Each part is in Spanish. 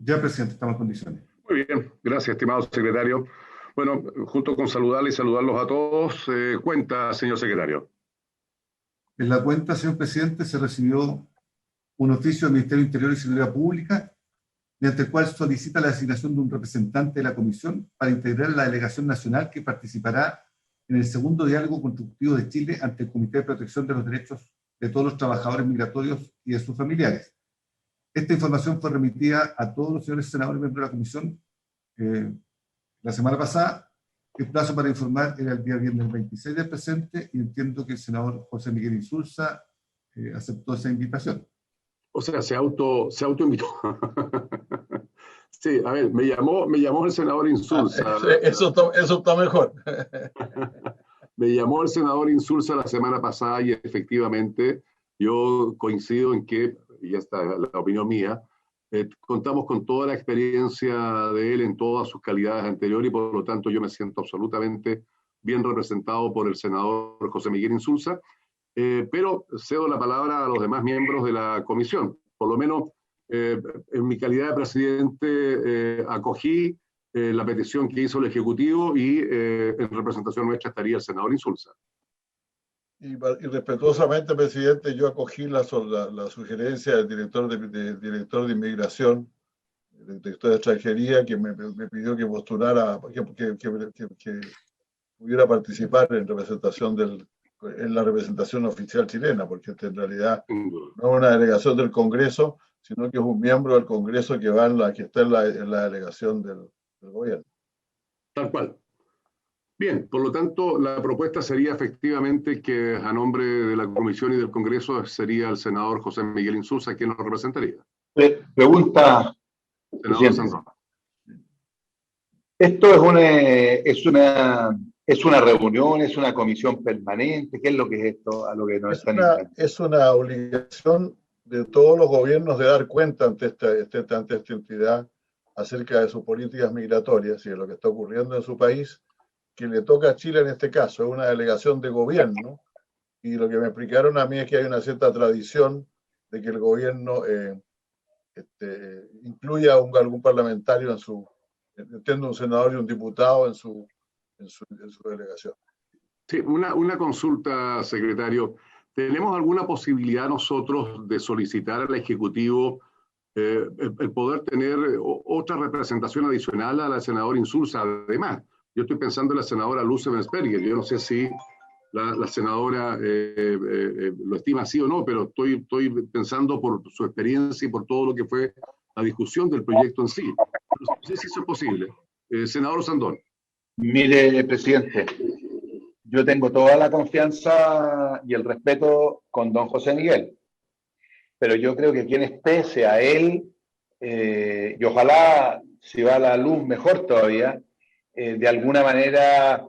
Ya, presidente, estamos en condiciones. Muy bien, gracias, estimado secretario. Bueno, junto con saludarle y saludarlos a todos, cuenta, señor secretario. En la cuenta, señor presidente, se recibió un oficio del Ministerio del Interior y Seguridad Pública, mediante el cual solicita la designación de un representante de la Comisión para integrar la delegación nacional que participará en el segundo diálogo constructivo de Chile ante el Comité de Protección de los Derechos de todos los trabajadores migratorios y de sus familiares. Esta información fue remitida a todos los señores senadores miembros de la Comisión la semana pasada. El plazo para informar era el día viernes 26 del presente y entiendo que el senador José Miguel Insulza aceptó esa invitación. O sea, se autoinvitó. Sí, a ver, me llamó el senador Insulza. Eso está mejor. Me llamó el senador Insulza la semana pasada y efectivamente yo coincido en que, y esta es la opinión mía, contamos con toda la experiencia de él en todas sus calidades anteriores y por lo tanto yo me siento absolutamente bien representado por el senador José Miguel Insulza, pero cedo la palabra a los demás miembros de la comisión. Por lo menos en mi calidad de presidente acogí la petición que hizo el Ejecutivo y en representación nuestra estaría el senador Insulza. Y respetuosamente, presidente, yo acogí la sugerencia del director de Inmigración, del director de Extranjería, que me pidió que postulara, que pudiera participar en la representación oficial chilena, porque en realidad no es una delegación del Congreso, sino que es un miembro del Congreso que está en la delegación del gobierno. Tal cual. Bien, por lo tanto, la propuesta sería efectivamente que a nombre de la Comisión y del Congreso sería el senador José Miguel Insulza quien nos representaría. Pregunta, senador Sandón. ¿Esto es una reunión, es una comisión permanente? ¿Qué es lo que es esto a lo que nos están invitando? Es una obligación de todos los gobiernos de dar cuenta ante esta entidad acerca de sus políticas migratorias y de lo que está ocurriendo en su país, que le toca a Chile en este caso. Es una delegación de gobierno y lo que me explicaron a mí es que hay una cierta tradición de que el gobierno incluya a algún parlamentario entiendo, un senador y un diputado en su delegación. Sí, una consulta, secretario. ¿Tenemos alguna posibilidad nosotros de solicitar al Ejecutivo el poder tener otra representación adicional a la senadora Insulza? Además, yo estoy pensando en la senadora Luz Ebensperger. Yo no sé si la senadora lo estima así o no, pero estoy pensando por su experiencia y por todo lo que fue la discusión del proyecto en sí. No sé si eso es posible. Senador Sandón. Mire, presidente, yo tengo toda la confianza y el respeto con don José Miguel, pero yo creo que quien esté sea él, y ojalá, si va a la luz, mejor todavía, de alguna manera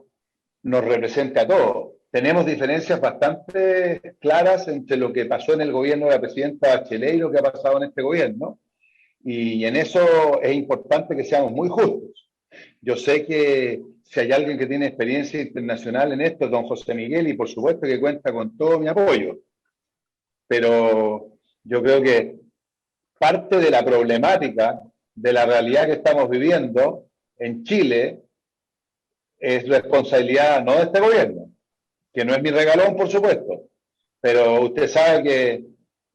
nos represente a todos. Tenemos diferencias bastante claras entre lo que pasó en el gobierno de la presidenta Bachelet y lo que ha pasado en este gobierno, y en eso es importante que seamos muy justos. Yo sé que si hay alguien que tiene experiencia internacional en esto es don José Miguel y por supuesto que cuenta con todo mi apoyo. Pero yo creo que parte de la problemática de la realidad que estamos viviendo en Chile es responsabilidad no de este gobierno, que no es mi regalón, por supuesto, pero usted sabe que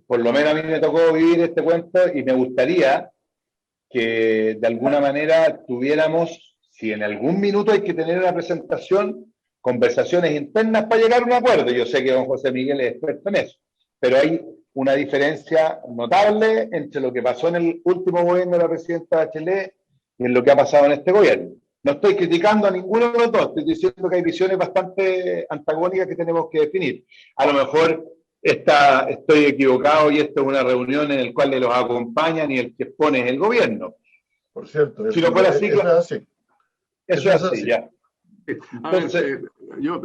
por lo menos a mí me tocó vivir este cuento y me gustaría que de alguna manera tuviéramos, si en algún minuto hay que tener una presentación, conversaciones internas para llegar a un acuerdo. Yo sé que don José Miguel es experto en eso, pero hay una diferencia notable entre lo que pasó en el último gobierno de la presidenta Bachelet y en lo que ha pasado en este gobierno. No estoy criticando a ninguno de los dos, estoy diciendo que hay visiones bastante antagónicas que tenemos que definir. A lo mejor estoy equivocado y esta es una reunión en la cual los acompañan y el que expone es el gobierno. Por cierto, si no fuera así, eso es así. Eso es así, ya. Entonces, yo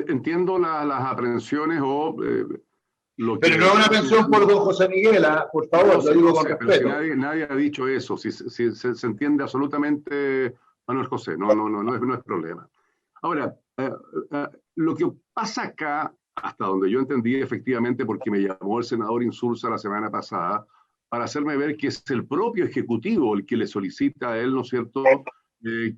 entiendo las aprensiones o pero no es una aprensión por don José Miguel, por favor, lo digo con respeto. Si nadie ha dicho eso, si se entiende absolutamente, Manuel José, no es problema. Ahora, lo que pasa acá, hasta donde yo entendí efectivamente, porque me llamó el senador Insulza la semana pasada, para hacerme ver que es el propio Ejecutivo el que le solicita a él, ¿no es cierto?,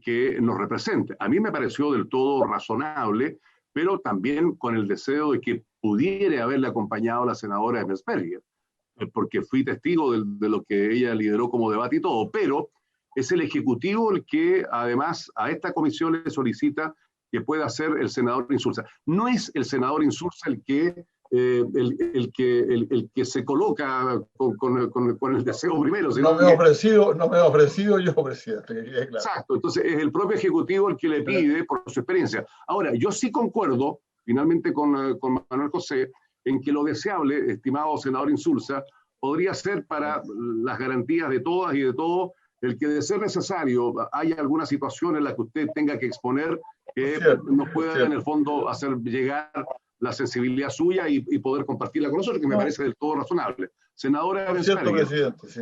que nos represente. A mí me pareció del todo razonable, pero también con el deseo de que pudiera haberle acompañado a la senadora Emmersberger, porque fui testigo de lo que ella lideró como debate y todo, pero es el Ejecutivo el que además a esta comisión le solicita que pueda ser el senador Insulza. No es el senador Insulza el que se coloca con el deseo primero. No me he ofrecido yo, presidente. Que quede claro. Exacto, entonces es el propio Ejecutivo el que le pide por su experiencia. Ahora, yo sí concuerdo finalmente con Manuel José en que lo deseable, estimado senador Insulza, podría ser para las garantías de todas y de todos, el que de ser necesario haya alguna situación en la que usted tenga que exponer, que nos pueda en el fondo hacer llegar la sensibilidad suya y poder compartirla con nosotros, que me parece del todo razonable. Senadora Cierto, presidente, sí.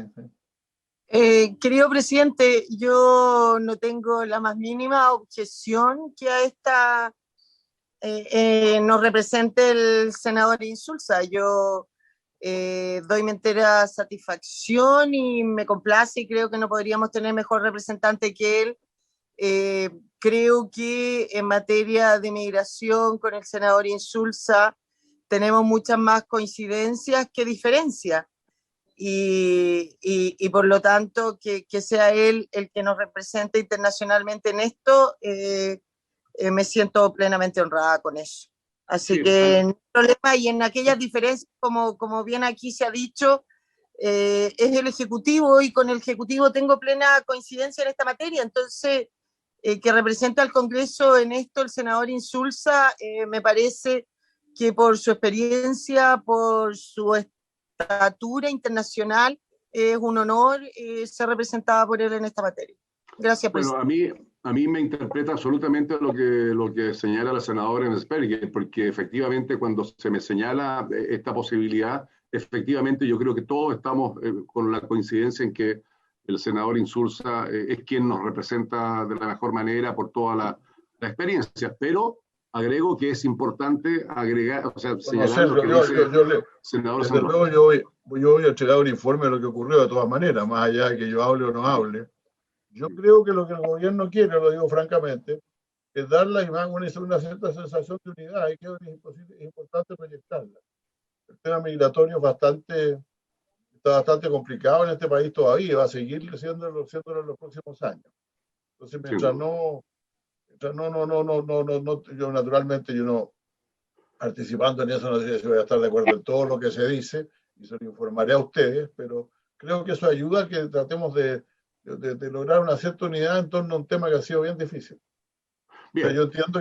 Querido presidente, yo no tengo la más mínima objeción que a esta nos represente el senador Insulza. Yo doy mi entera satisfacción y me complace y creo que no podríamos tener mejor representante que él. Creo que en materia de migración con el senador Insulza tenemos muchas más coincidencias que diferencias y por lo tanto que sea él el que nos represente internacionalmente en esto, me siento plenamente honrada con eso. Así que no hay problema, y en aquellas diferencias, como bien aquí se ha dicho, es el Ejecutivo, y con el Ejecutivo tengo plena coincidencia en esta materia. Entonces, que representa al Congreso en esto el senador Insulza, me parece que por su experiencia, por su estatura internacional, es un honor ser representada por él en esta materia. Gracias, presidente. Bueno, a mí me interpreta absolutamente lo que señala la senadora Emmersberger, porque efectivamente cuando se me señala esta posibilidad, efectivamente yo creo que todos estamos con la coincidencia en que el senador Insulza es quien nos representa de la mejor manera por toda la experiencia, pero agrego que es importante agregar, o sea, señalar lo que dice senador Sandro. Yo voy a entregar un informe de lo que ocurrió de todas maneras, más allá de que yo hable o no hable. Yo creo que lo que el gobierno quiere, lo digo francamente, es dar la imagen, una cierta sensación de unidad, y creo que es importante proyectarla. El tema migratorio está bastante complicado en este país todavía, va a seguir siéndolo en los próximos años. Entonces, mientras yo naturalmente, participando en eso, no sé si voy a estar de acuerdo en todo lo que se dice, y se lo informaré a ustedes, pero creo que eso ayuda a que tratemos de lograr una cierta unidad en torno a un tema que ha sido bien difícil. O sea, yo entiendo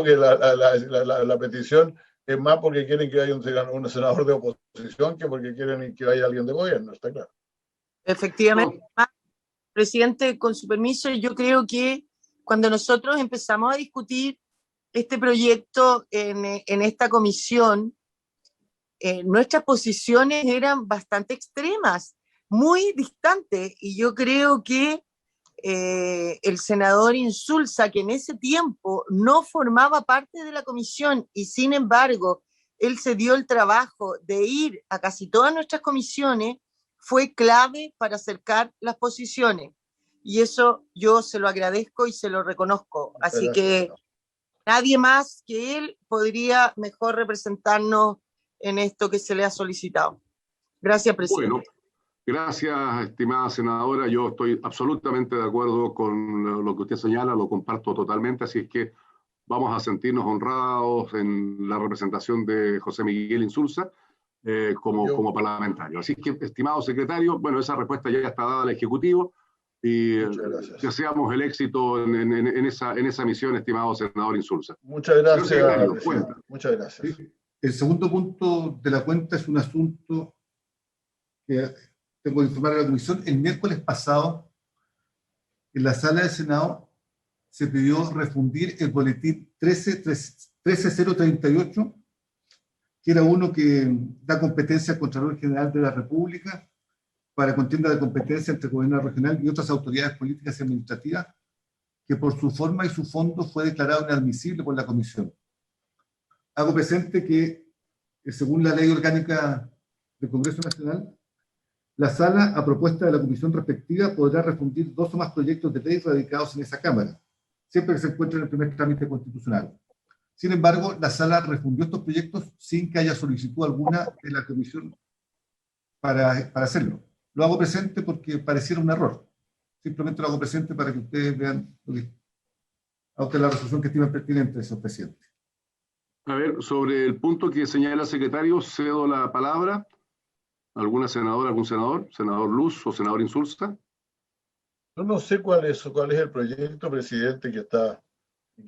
que la petición es más porque quieren que haya un senador de oposición que porque quieren que haya alguien de gobierno, está claro. Efectivamente, presidente, con su permiso, yo creo que cuando nosotros empezamos a discutir este proyecto en esta comisión, nuestras posiciones eran bastante extremas, muy distantes, y yo creo que el senador Insulza, que en ese tiempo no formaba parte de la comisión y sin embargo él se dio el trabajo de ir a casi todas nuestras comisiones, fue clave para acercar las posiciones, y eso yo se lo agradezco y se lo reconozco. Así que nadie más que él podría mejor representarnos en esto que se le ha solicitado. Gracias, presidente. Bueno, gracias, estimada senadora. Yo estoy absolutamente de acuerdo con lo que usted señala, lo comparto totalmente, así es que vamos a sentirnos honrados en la representación de José Miguel Insulza como parlamentario. Así que, estimado secretario, bueno, esa respuesta ya está dada al Ejecutivo y deseamos el éxito en esa misión, estimado senador Insulza. Muchas gracias. Muchas gracias. El segundo punto de la cuenta es un asunto que tengo que informar a la comisión. El miércoles pasado, en la sala del Senado, se pidió refundir el boletín 13038, que era uno que da competencia al Contralor General de la República para contienda de competencia entre el gobierno regional y otras autoridades políticas y administrativas, que por su forma y su fondo fue declarado inadmisible por la comisión. Hago presente que, según la Ley Orgánica del Congreso Nacional, La sala, a propuesta de la comisión respectiva, podrá refundir 2 o más proyectos de ley radicados en esa Cámara, siempre que se encuentre en el primer trámite constitucional. Sin embargo, la sala refundió estos proyectos sin que haya solicitud alguna de la comisión para hacerlo. Lo hago presente porque pareciera un error. Simplemente lo hago presente para que ustedes vean a usted la resolución que estimen pertinente, señor presidente. A ver, sobre el punto que señala el secretario, cedo la palabra. ¿Alguna senadora, algún senador? ¿Senador Luz o senador Insulza? Yo no sé cuál es el proyecto, presidente, que está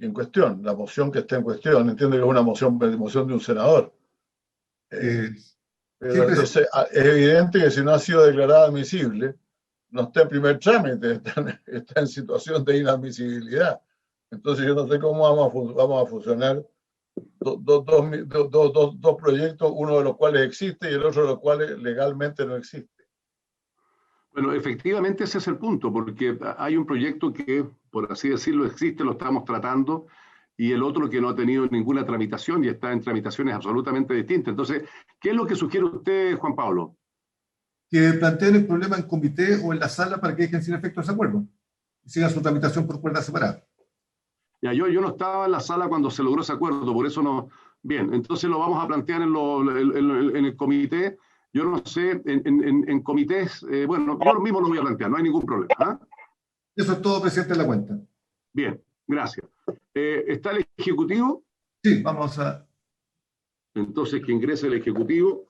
en cuestión, la moción que está en cuestión. Entiendo que es una moción de un senador. Pero entonces, es evidente que si no ha sido declarada admisible, no está en primer trámite, está en situación de inadmisibilidad. Entonces yo no sé cómo vamos a fusionar dos proyectos, uno de los cuales existe y el otro de los cuales legalmente no existe. Bueno, efectivamente ese es el punto, porque hay un proyecto que, por así decirlo, existe, lo estamos tratando, y el otro que no ha tenido ninguna tramitación y está en tramitaciones absolutamente distintas. Entonces, ¿qué es lo que sugiere usted, Juan Pablo? Que planteen el problema en comité o en la sala para que dejen sin efecto ese acuerdo y sigan su tramitación por cuerda separada. Ya, yo no estaba en la sala cuando se logró ese acuerdo, por eso no. Bien, entonces lo vamos a plantear en el comité. Yo no sé, en comités, bueno, yo mismo lo voy a plantear, no hay ningún problema. ¿Ah? Eso es todo, presidente, de la cuenta. Bien, gracias. ¿Está el Ejecutivo? Sí, vamos a... Entonces, que ingrese el Ejecutivo.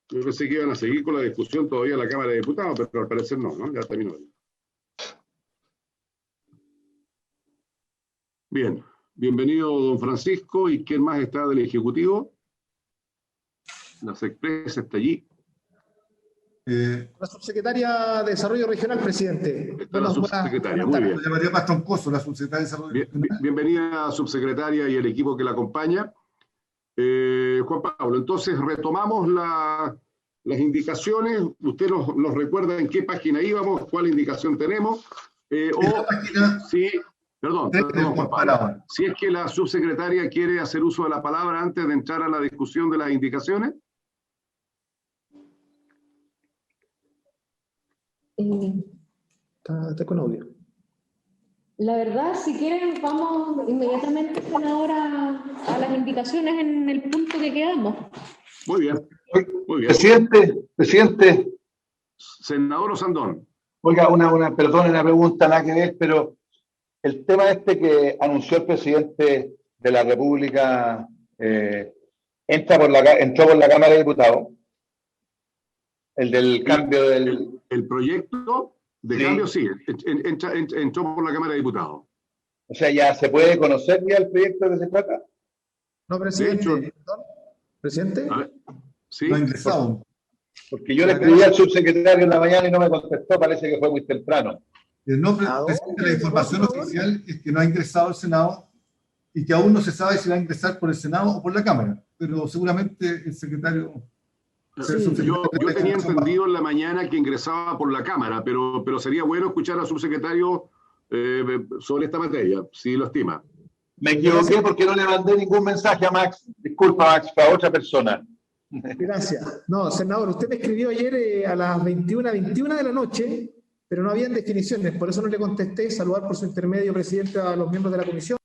Yo pensé que iban a seguir con la discusión todavía en la Cámara de Diputados, pero al parecer no, ¿no? Ya terminó. Bien, bienvenido don Francisco. ¿Y quién más está del Ejecutivo? La Sexpress está allí. La subsecretaria de Desarrollo Regional, presidente. Está la subsecretaria, muy bien. Lo llamaría más troncoso, la subsecretaria de Desarrollo Regional. Bienvenida, subsecretaria, y el equipo que la acompaña. Juan Pablo, entonces retomamos las indicaciones. Usted nos recuerda en qué página íbamos, cuál indicación tenemos. Sí, perdón, Juan Pablo. Si es que la subsecretaria quiere hacer uso de la palabra antes de entrar a la discusión de las indicaciones. Está con audio. La verdad, si quieren, vamos inmediatamente, senadora, a las indicaciones en el punto que quedamos. Muy bien, muy bien. Presidente. Senador Osandón. Oiga, perdón, una pregunta, nada que ver, pero el tema que anunció el presidente de la República entró por la Cámara de Diputados. El del cambio del... El proyecto de cambio, sí, entró por la Cámara de Diputados. O sea, ¿ya se puede conocer ya el proyecto que se trata? No, presidente. De hecho, ¿Presidente? A ver, sí. No ha ingresado. Porque yo le escribí al subsecretario en la mañana y no me contestó, parece que fue muy temprano. No, presidente, la información oficial es que no ha ingresado al Senado y que aún no se sabe si va a ingresar por el Senado o por la Cámara, pero seguramente el secretario... Sí, yo tenía entendido en la mañana que ingresaba por la Cámara, pero sería bueno escuchar al subsecretario sobre esta materia, si lo estima. Me equivoqué porque no le mandé ningún mensaje a Max. Disculpa, Max, para otra persona. Gracias. No, senador, usted me escribió ayer a las 21:21 de la noche, pero no habían definiciones, por eso no le contesté. Saludar por su intermedio, presidente, a los miembros de la comisión.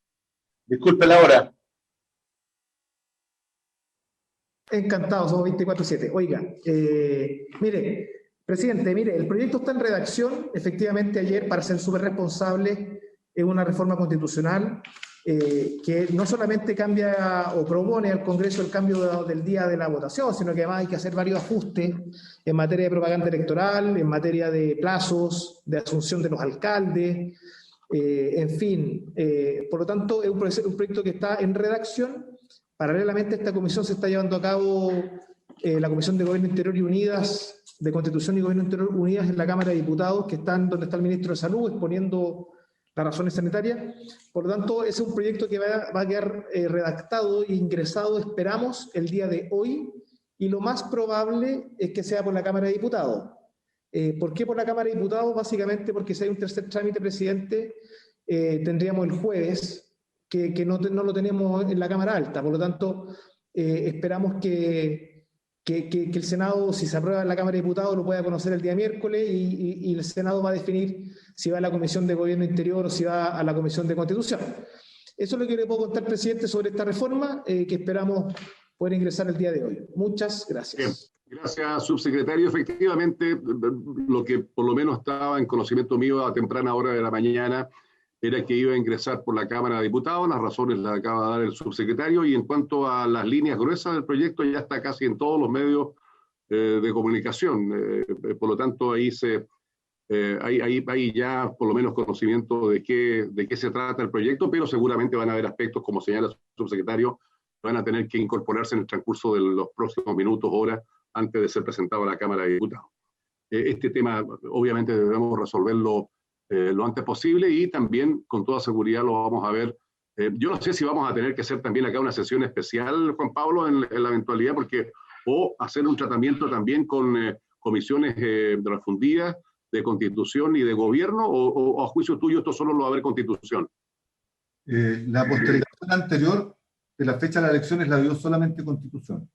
Disculpe la hora. Encantado, somos 24/7. Oiga, mire, presidente, el proyecto está en redacción. Efectivamente, ayer, para ser súper responsable, es una reforma constitucional que no solamente cambia o propone al Congreso el cambio del día de la votación, sino que además hay que hacer varios ajustes en materia de propaganda electoral, en materia de plazos, de asunción de los alcaldes, en fin. Por lo tanto, es un proyecto que está en redacción. Paralelamente a esta comisión se está llevando a cabo la Comisión de Gobierno Interior y Unidas, de Constitución y Gobierno Interior Unidas en la Cámara de Diputados, que están donde está el ministro de Salud, exponiendo las razones sanitarias. Por lo tanto, ese es un proyecto que va a quedar redactado e ingresado, esperamos, el día de hoy, y lo más probable es que sea por la Cámara de Diputados. ¿Por qué por la Cámara de Diputados? Básicamente porque si hay un tercer trámite, presidente, tendríamos el jueves, que no lo tenemos en la Cámara Alta. Por lo tanto, esperamos que que el Senado, si se aprueba en la Cámara de Diputados, lo pueda conocer el día miércoles y el Senado va a definir si va a la Comisión de Gobierno Interior o si va a la Comisión de Constitución. Eso es lo que le puedo contar, presidente, sobre esta reforma que esperamos poder ingresar el día de hoy. Muchas gracias. Bien. Gracias, subsecretario. Efectivamente, lo que por lo menos estaba en conocimiento mío a temprana hora de la mañana era que iba a ingresar por la Cámara de Diputados. Las razones las acaba de dar el subsecretario. Y en cuanto a las líneas gruesas del proyecto, ya está casi en todos los medios de comunicación. Por lo tanto, ahí hay ya por lo menos conocimiento de qué se trata el proyecto, pero seguramente van a haber aspectos, como señala el subsecretario, que van a tener que incorporarse en el transcurso de los próximos minutos, horas, antes de ser presentado a la Cámara de Diputados. Este tema, obviamente, debemos resolverlo lo antes posible y también, con toda seguridad, lo vamos a ver. Yo no sé si vamos a tener que hacer también acá una sesión especial, Juan Pablo, en la eventualidad, o hacer un tratamiento también con comisiones refundidas de Constitución y de Gobierno, o a juicio tuyo esto solo lo va a haber Constitución. La postergación anterior de la fecha de las elecciones la dio solamente Constitución.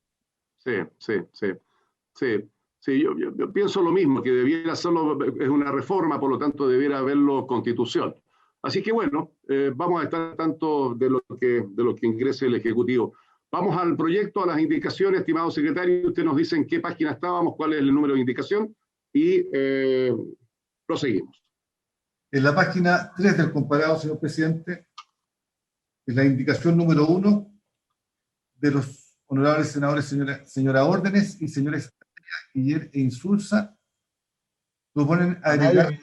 Sí, yo pienso lo mismo, que debiera hacerlo, es una reforma, por lo tanto debiera haberlo Constitución. Así que bueno, vamos a estar al tanto de lo que ingrese el Ejecutivo. Vamos al proyecto, a las indicaciones, estimado secretario. Usted nos dice en qué página estábamos, cuál es el número de indicación y proseguimos. En la página 3 del comparado, señor presidente, en la indicación número 1 de los honorables senadores señora Órdenes y señores Guiller e Insulza, proponen agregar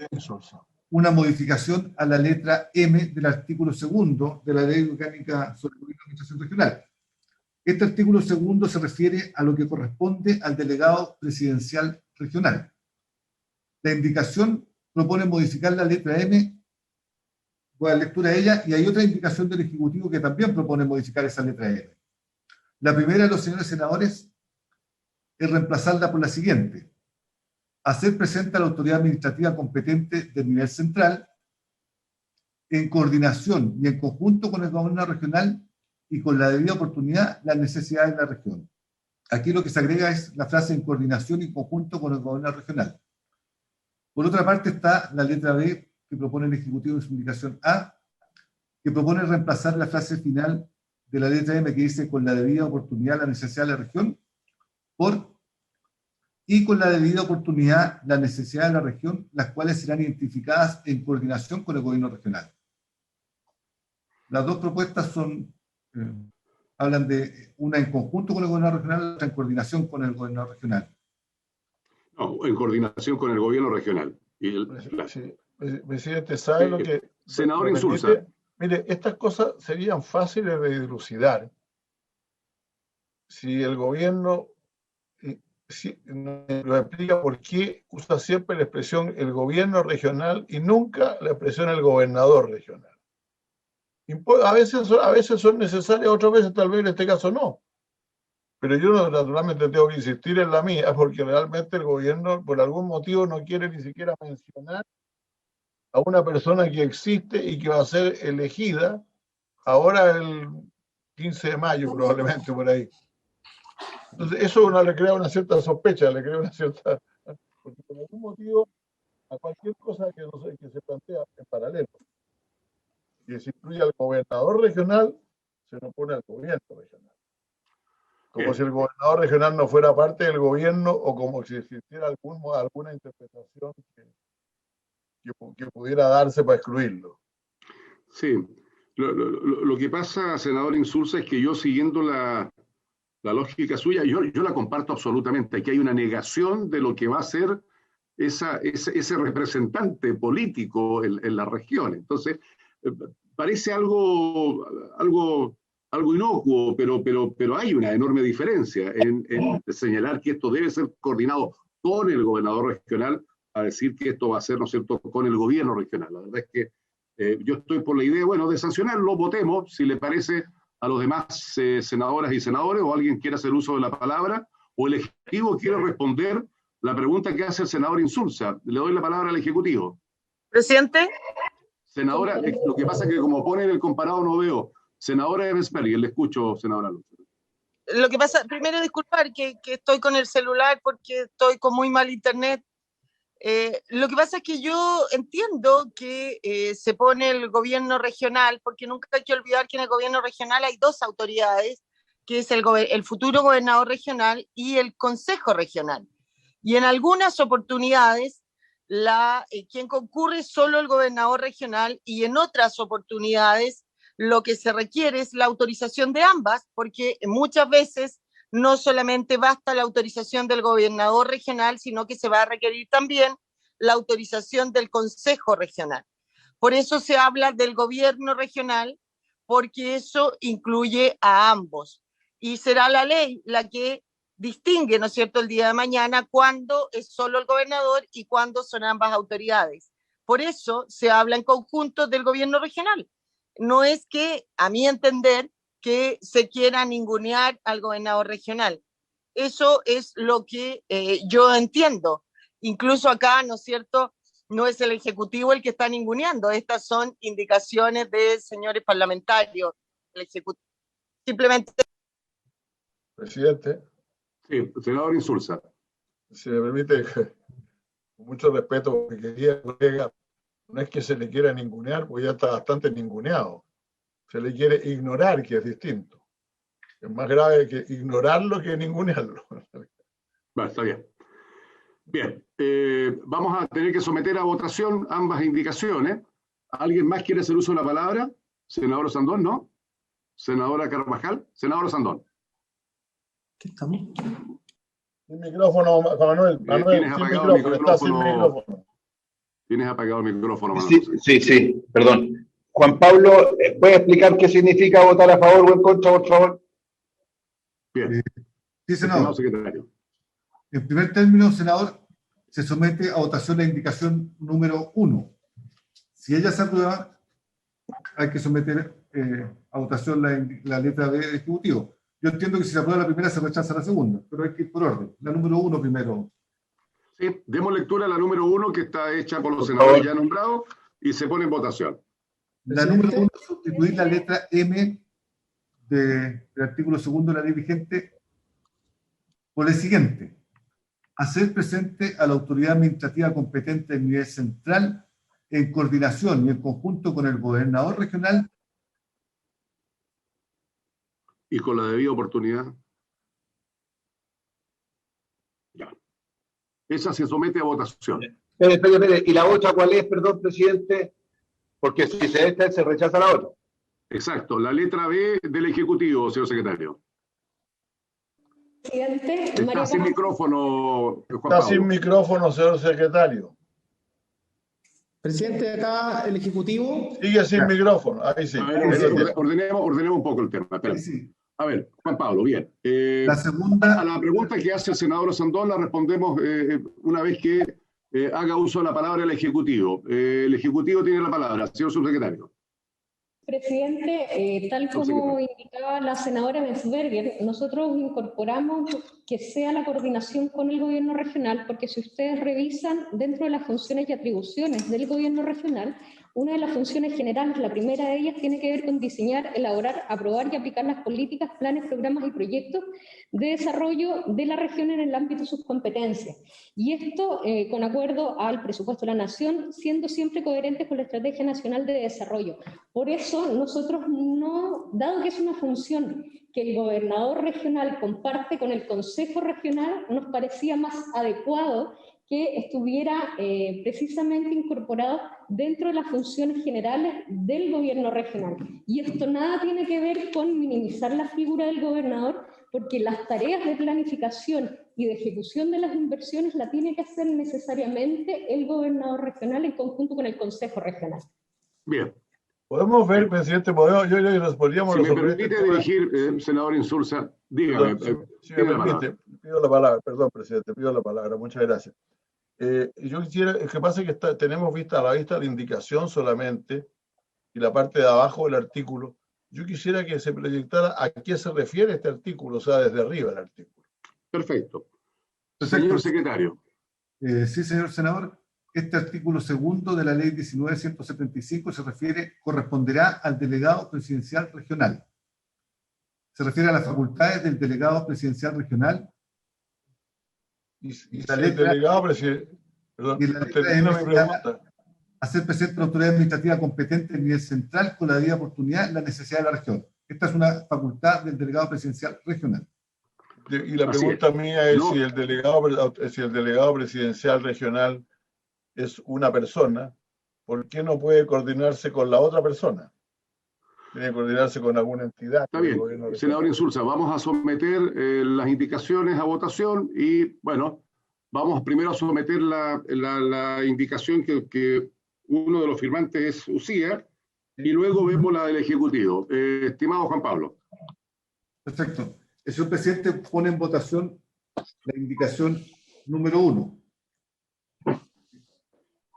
una modificación a la letra M del artículo 2 de la Ley Orgánica sobre el Gobierno de Administración Regional. Este artículo 2 se refiere a lo que corresponde al delegado presidencial regional. La indicación propone modificar la letra M, voy a lectura de ella, y hay otra indicación del Ejecutivo que también propone modificar esa letra M. La primera de los señores senadores es reemplazarla por la siguiente: hacer presente a la autoridad administrativa competente del nivel central, en coordinación y en conjunto con el gobierno regional y con la debida oportunidad, las necesidades de la región. Aquí lo que se agrega es la frase en coordinación y en conjunto con el gobierno regional. Por otra parte está la letra B que propone el Ejecutivo en su indicación A, que propone reemplazar la frase final de la letra M que dice con la debida oportunidad, la necesidad de la región, por y con la debida oportunidad, la necesidad de la región, las cuales serán identificadas en coordinación con el gobierno regional. Las dos propuestas hablan de una en conjunto con el gobierno regional, otra en coordinación con el gobierno regional. No, en coordinación con el gobierno regional. Presidente, ¿sabe lo que... Senador Insulza. Mire, estas cosas serían fáciles de dilucidar si el gobierno lo explica por qué usa siempre la expresión el gobierno regional y nunca la expresión el gobernador regional. A veces son necesarias, otras veces tal vez en este caso no. Pero yo naturalmente tengo que insistir en la mía, porque realmente el gobierno por algún motivo no quiere ni siquiera mencionar a una persona que existe y que va a ser elegida ahora el 15 de mayo probablemente por ahí. Entonces eso uno le crea una cierta sospecha, le crea una cierta... Porque por algún motivo a cualquier cosa que se plantea en paralelo, y se incluye al gobernador regional, se nos pone al gobierno regional. Como si el gobernador regional no fuera parte del gobierno o como si existiera alguna interpretación que pudiera darse para excluirlo. Sí, lo que pasa, senador Insulza, es que yo siguiendo la lógica suya, yo la comparto absolutamente. Aquí hay una negación de lo que va a ser ese representante político en la región. Entonces, parece algo inocuo, pero hay una enorme diferencia en señalar que esto debe ser coordinado con el gobernador regional a decir que esto va a ser, ¿no es cierto?, con el gobierno regional. La verdad es que yo estoy por la idea, bueno, de sancionarlo, votemos, si le parece a los demás senadoras y senadores, o alguien quiere hacer uso de la palabra, o el Ejecutivo quiere responder la pregunta que hace el senador Insulza. Le doy la palabra al Ejecutivo. Presidente. Senadora, lo que pasa es que como pone en el comparado no veo. Senadora Evans Perry, le escucho, senadora Luz. Lo que pasa, primero disculpar que estoy con el celular porque estoy con muy mal internet. Lo que pasa es que yo entiendo que se pone el gobierno regional, porque nunca hay que olvidar que en el gobierno regional hay dos autoridades, que es el futuro gobernador regional y el consejo regional. Y en algunas oportunidades quien concurre es solo el gobernador regional, y en otras oportunidades lo que se requiere es la autorización de ambas, porque muchas veces no solamente basta la autorización del gobernador regional, sino que se va a requerir también la autorización del consejo regional. Por eso se habla del gobierno regional, porque eso incluye a ambos. Y será la ley la que distingue, ¿no es cierto?, el día de mañana cuándo es solo el gobernador y cuándo son ambas autoridades. Por eso se habla en conjunto del gobierno regional. No es que, a mi entender, que se quiera ningunear al gobernador regional. Eso es lo que yo entiendo. Incluso acá, ¿no es cierto?, no es el Ejecutivo el que está ninguneando. Estas son indicaciones de señores parlamentarios. El Ejecutivo simplemente... Presidente, Sí, senador Insulza. si me permite, con mucho respeto, porque quería, colega, no es que se le quiera ningunear, porque ya está bastante ninguneado. Se le quiere ignorar, que es distinto. Es más grave que ignorarlo que ningunearlo. Bueno, está bien. Bien, vamos a tener que someter a votación ambas indicaciones. ¿Alguien más quiere hacer uso de la palabra? Senador Sandón, ¿no? Senadora Carvajal. Senador Sandón. ¿Qué estamos? Sin micrófono, Manuel. Manuel, ¿Tienes sin apagado el micrófono, está sin micrófono. Tienes apagado el micrófono, Manuel. Sí, perdón. Juan Pablo, ¿puede explicar qué significa votar a favor o en contra, por favor? Bien. Sí, senador. Secretario. En primer término, senador, se somete a votación la indicación número 1. Si ella se aprueba, hay que someter a votación la letra B del Ejecutivo. Yo entiendo que si se aprueba la primera, se rechaza la segunda, pero hay que ir por orden. La número 1 primero. Sí, demos lectura a la número 1, que está hecha por los senadores ya nombrados, y se pone en votación. La número 1 es sustituir la letra M del artículo 2 de la ley vigente por el siguiente: hacer presente a la autoridad administrativa competente del nivel central en coordinación y en conjunto con el gobernador regional. Y con la debida oportunidad. Ya. Esa se somete a votación. Espere. ¿Y la otra cuál es, perdón, presidente? Porque si se esta, se rechaza la otra. Exacto, la letra B del Ejecutivo, señor secretario. Presidente, Está sin micrófono, Juan Está Pablo. sin micrófono, señor secretario. Presidente, acá el Ejecutivo. Sigue sin micrófono. Ahí sí. A ver, ordenemos un poco el tema. Espera. Sí. A ver, Juan Pablo, bien. La segunda. A la pregunta que hace el senador Sandón la respondemos una vez que haga uso de la palabra el Ejecutivo. El Ejecutivo tiene la palabra, señor subsecretario. Presidente, tal como indicaba la senadora Mensberger, nosotros incorporamos que sea la coordinación con el gobierno regional, porque si ustedes revisan dentro de las funciones y atribuciones del gobierno regional, una de las funciones generales, la primera de ellas, tiene que ver con diseñar, elaborar, aprobar y aplicar las políticas, planes, programas y proyectos de desarrollo de la región en el ámbito de sus competencias. Y esto con acuerdo al presupuesto de la Nación, siendo siempre coherentes con la Estrategia Nacional de Desarrollo. Por eso nosotros no, dado que es una función que el gobernador regional comparte con el Consejo Regional, nos parecía más adecuado que estuviera precisamente incorporado dentro de las funciones generales del gobierno regional. Y esto nada tiene que ver con minimizar la figura del gobernador, porque las tareas de planificación y de ejecución de las inversiones la tiene que hacer necesariamente el gobernador regional en conjunto con el Consejo Regional. Bien. Podemos ver, presidente, yo les podríamos Si me resolver permite este tema. dirigir, senador Insulza, dígame. Si me permite, pido la palabra, perdón, presidente, pido la palabra, muchas gracias. Yo quisiera, es que pasa que tenemos a la vista la indicación solamente y la parte de abajo del artículo. Yo quisiera que se proyectara a qué se refiere este artículo, o sea, desde arriba el artículo. Perfecto. Señor secretario. Sí, señor senador. Este artículo 2 de la ley 19.175 se refiere, corresponderá al delegado presidencial regional. se refiere a las facultades del delegado presidencial regional. Y La si el letra- delegado presidencial... Perdón, y la letra termino M mi sería pregunta. hacer presente a la autoridad administrativa competente a nivel central con la debida oportunidad la necesidad de la región. Esta es una facultad del delegado presidencial regional. Y la Así pregunta mía es No. si el delegado presidencial regional es una persona, ¿por qué no puede coordinarse con la otra persona? Tiene que coordinarse con alguna entidad. Está del bien, gobierno regional. senador Insulza, vamos a someter las indicaciones a votación y, bueno, vamos primero a someter la indicación que uno de los firmantes es Ucía y luego vemos la del Ejecutivo. Estimado Juan Pablo. Perfecto. El señor presidente pone en votación la indicación número 1.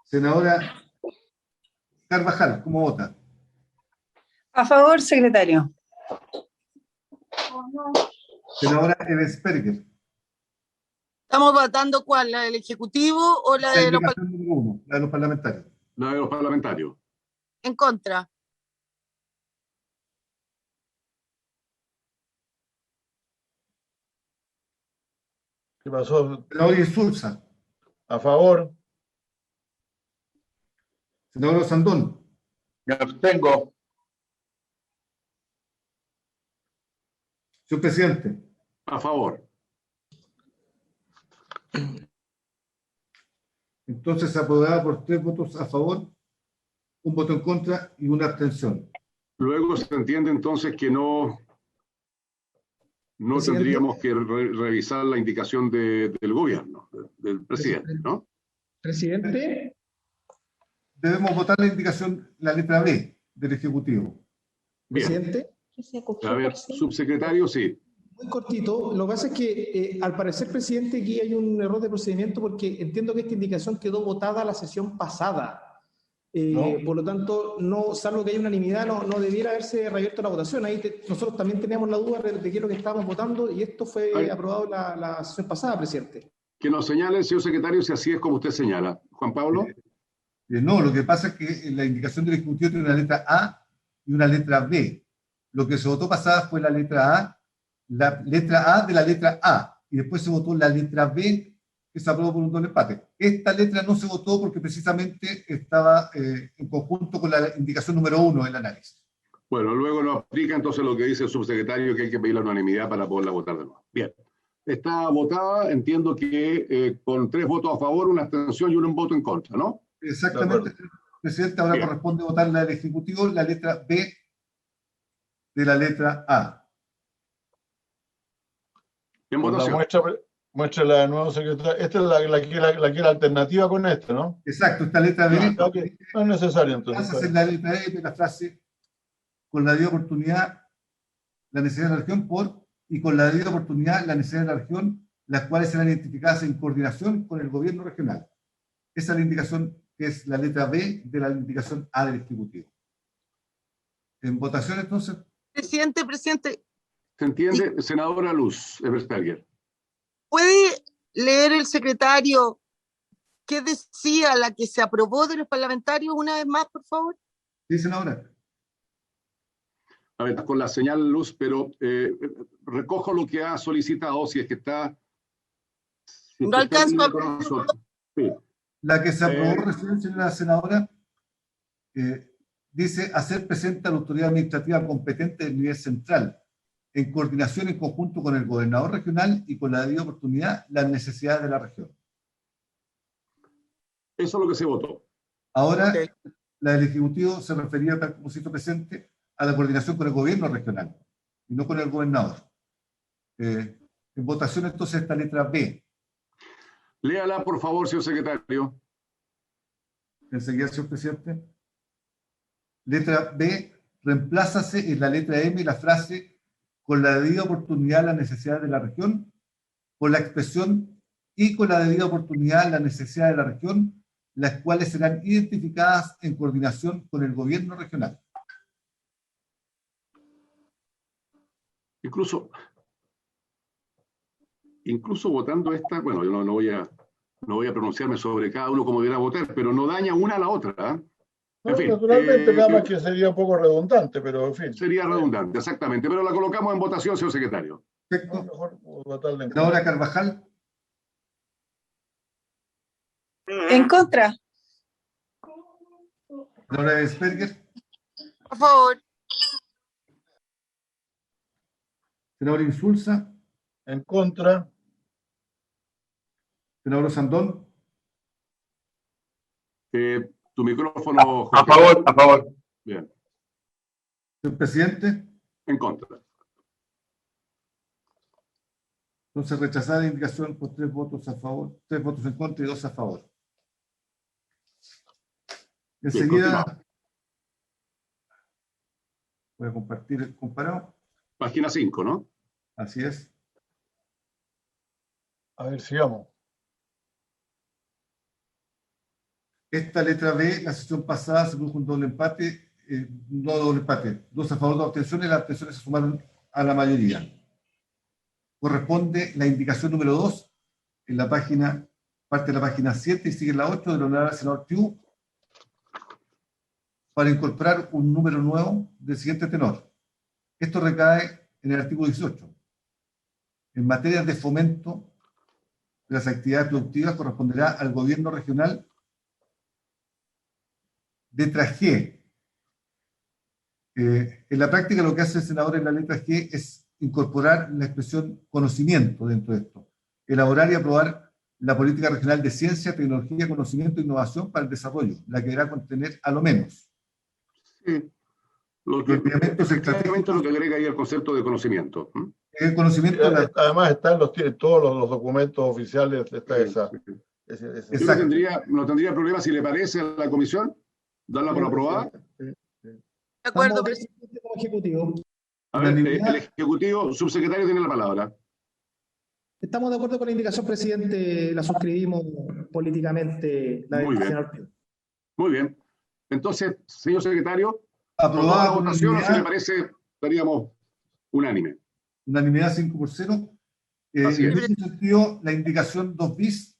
Senadora Carvajal, ¿cómo vota? A favor, secretario. Senadora Ebensperger. ¿Estamos votando cuál? ¿La del Ejecutivo o la La de los indicación número 1, la de los parlamentarios. La de los parlamentarios. en contra? ¿Qué pasó? Senador Insulza. A favor. Senador Sandón. Me abstengo. Señor presidente. A favor. Entonces aprobada por 3 votos a favor, 1 voto en contra y 1 abstención. Luego se entiende entonces que no Presidente. tendríamos que revisar la indicación del gobierno, del presidente, ¿no? Presidente, Debemos votar la indicación, la letra B del Ejecutivo. Bien. presidente, Que se acogió A ver, por sí. subsecretario, sí. muy cortito. Lo que pasa es que, al parecer, presidente, aquí hay un error de procedimiento porque entiendo que esta indicación quedó votada la sesión pasada. No. Por lo tanto, no, salvo que haya unanimidad, no debiera haberse reabierto la votación. Ahí nosotros también teníamos la duda de qué es lo que estábamos votando y esto fue Ay. aprobado la sesión pasada, presidente. Que nos señale el señor secretario si así es como usted señala. Juan Pablo. No, lo que pasa es que la indicación del Ejecutivo tiene una letra A y una letra B. Lo que se votó pasada fue la letra A de la letra A, y después se votó la letra B, que se aprobó por un doble empate. Esta letra no se votó porque precisamente estaba en conjunto con la indicación número 1 del análisis. Bueno, luego nos aplica entonces lo que dice el subsecretario, que hay que pedir la unanimidad para poderla votar de nuevo. Bien. Está votada, entiendo que con 3 votos a favor, 1 abstención y 1 voto en contra, ¿no? Exactamente, presidente. Ahora Bien. corresponde votar la del Ejecutivo, la letra B de la letra A. En Con la votación. muéstrala de nuevo, secretario. Esta es la que era alternativa con esta, ¿no? Exacto, esta letra B Ah, ok. No es necesario pasa a entonces. ser la letra E de la frase con la debida oportunidad, la necesidad de la región y con la debida oportunidad, la necesidad de la región, las cuales serán identificadas en coordinación con el gobierno regional. Esa es la indicación que es la letra B de la indicación A del Ejecutivo. En votación, entonces, Presidente, ¿Se entiende? Senadora Luz Eversberger. ¿puede leer el secretario qué decía la que se aprobó de los parlamentarios una vez más, por favor? dicen ahora. A ver, con la señal Luz, pero recojo lo que ha solicitado, si es que está... si No está en alcanzo a línea con nosotros. Sí. La que se aprobó recién, señora senadora, dice hacer presente a la autoridad administrativa competente del nivel central, en coordinación en conjunto con el gobernador regional y con la debida oportunidad, las necesidades de la región. Eso es lo que se votó. Ahora, Ok. la del Ejecutivo se refería, como cito presente, a la coordinación con el gobierno regional y no con el gobernador. En votación, entonces, esta letra B. Léala, por favor, señor secretario. Enseguida, señor presidente. Letra B, reemplázase en la letra M la frase con la debida oportunidad las necesidades de la región, por la expresión y con la debida oportunidad las necesidades de la región, las cuales serán identificadas en coordinación con el gobierno regional. Incluso votando esta, bueno, yo no voy a pronunciarme sobre cada uno como deberá votar, pero no daña una a la otra, ¿eh? No, En fin, naturalmente, nada más que sería un poco redundante, pero en fin. sería redundante, exactamente, pero la colocamos en votación, señor secretario. Perfecto. Mejor votarla en Senadora Carvajal, En contra. senadora Esberger, A favor. senador Insulza, en contra. senador Sandón, Tu micrófono, Jorge. A favor, a favor. Bien, señor presidente. en contra. Entonces, rechazada la indicación por 3 votos a favor, 3 votos en contra y 2 a favor. Enseguida, voy a compartir el comparado. Página 5, ¿no? Así es. A ver, sigamos. Esta letra B, la sesión pasada se produjo un doble empate, no doble empate, 2 a favor, 2 abstenciones, las abstenciones se sumaron a la mayoría. Corresponde la indicación número 2 en la página, parte de la página 7 y sigue la 8 del honorable senador Piu, para incorporar un número nuevo del siguiente tenor. Esto recae en el artículo 18. En materia de fomento de las actividades productivas corresponderá al gobierno regional. Letra G. En la práctica lo que hace el senador en la letra G es incorporar la expresión conocimiento dentro de esto. Elaborar y aprobar la política regional de ciencia, tecnología, conocimiento e innovación para el desarrollo, la que deberá contener a lo menos. Sí. Lo que, Efectivamente, lo que agrega ahí el concepto de conocimiento. el conocimiento de la... Además están todos los documentos oficiales, está esa. Yo no tendría problema, si le parece a la comisión, darla por aprobada. De acuerdo, presidente, como ejecutivo. A ver, el ejecutivo, subsecretario, tiene la palabra. Estamos de acuerdo con la indicación, presidente, la suscribimos políticamente, la del senador Piu. Muy bien. Entonces, señor secretario, aprobada la votación, si le parece, estaríamos unánime. Unanimidad 5-0. En ese sentido, la indicación 2 bis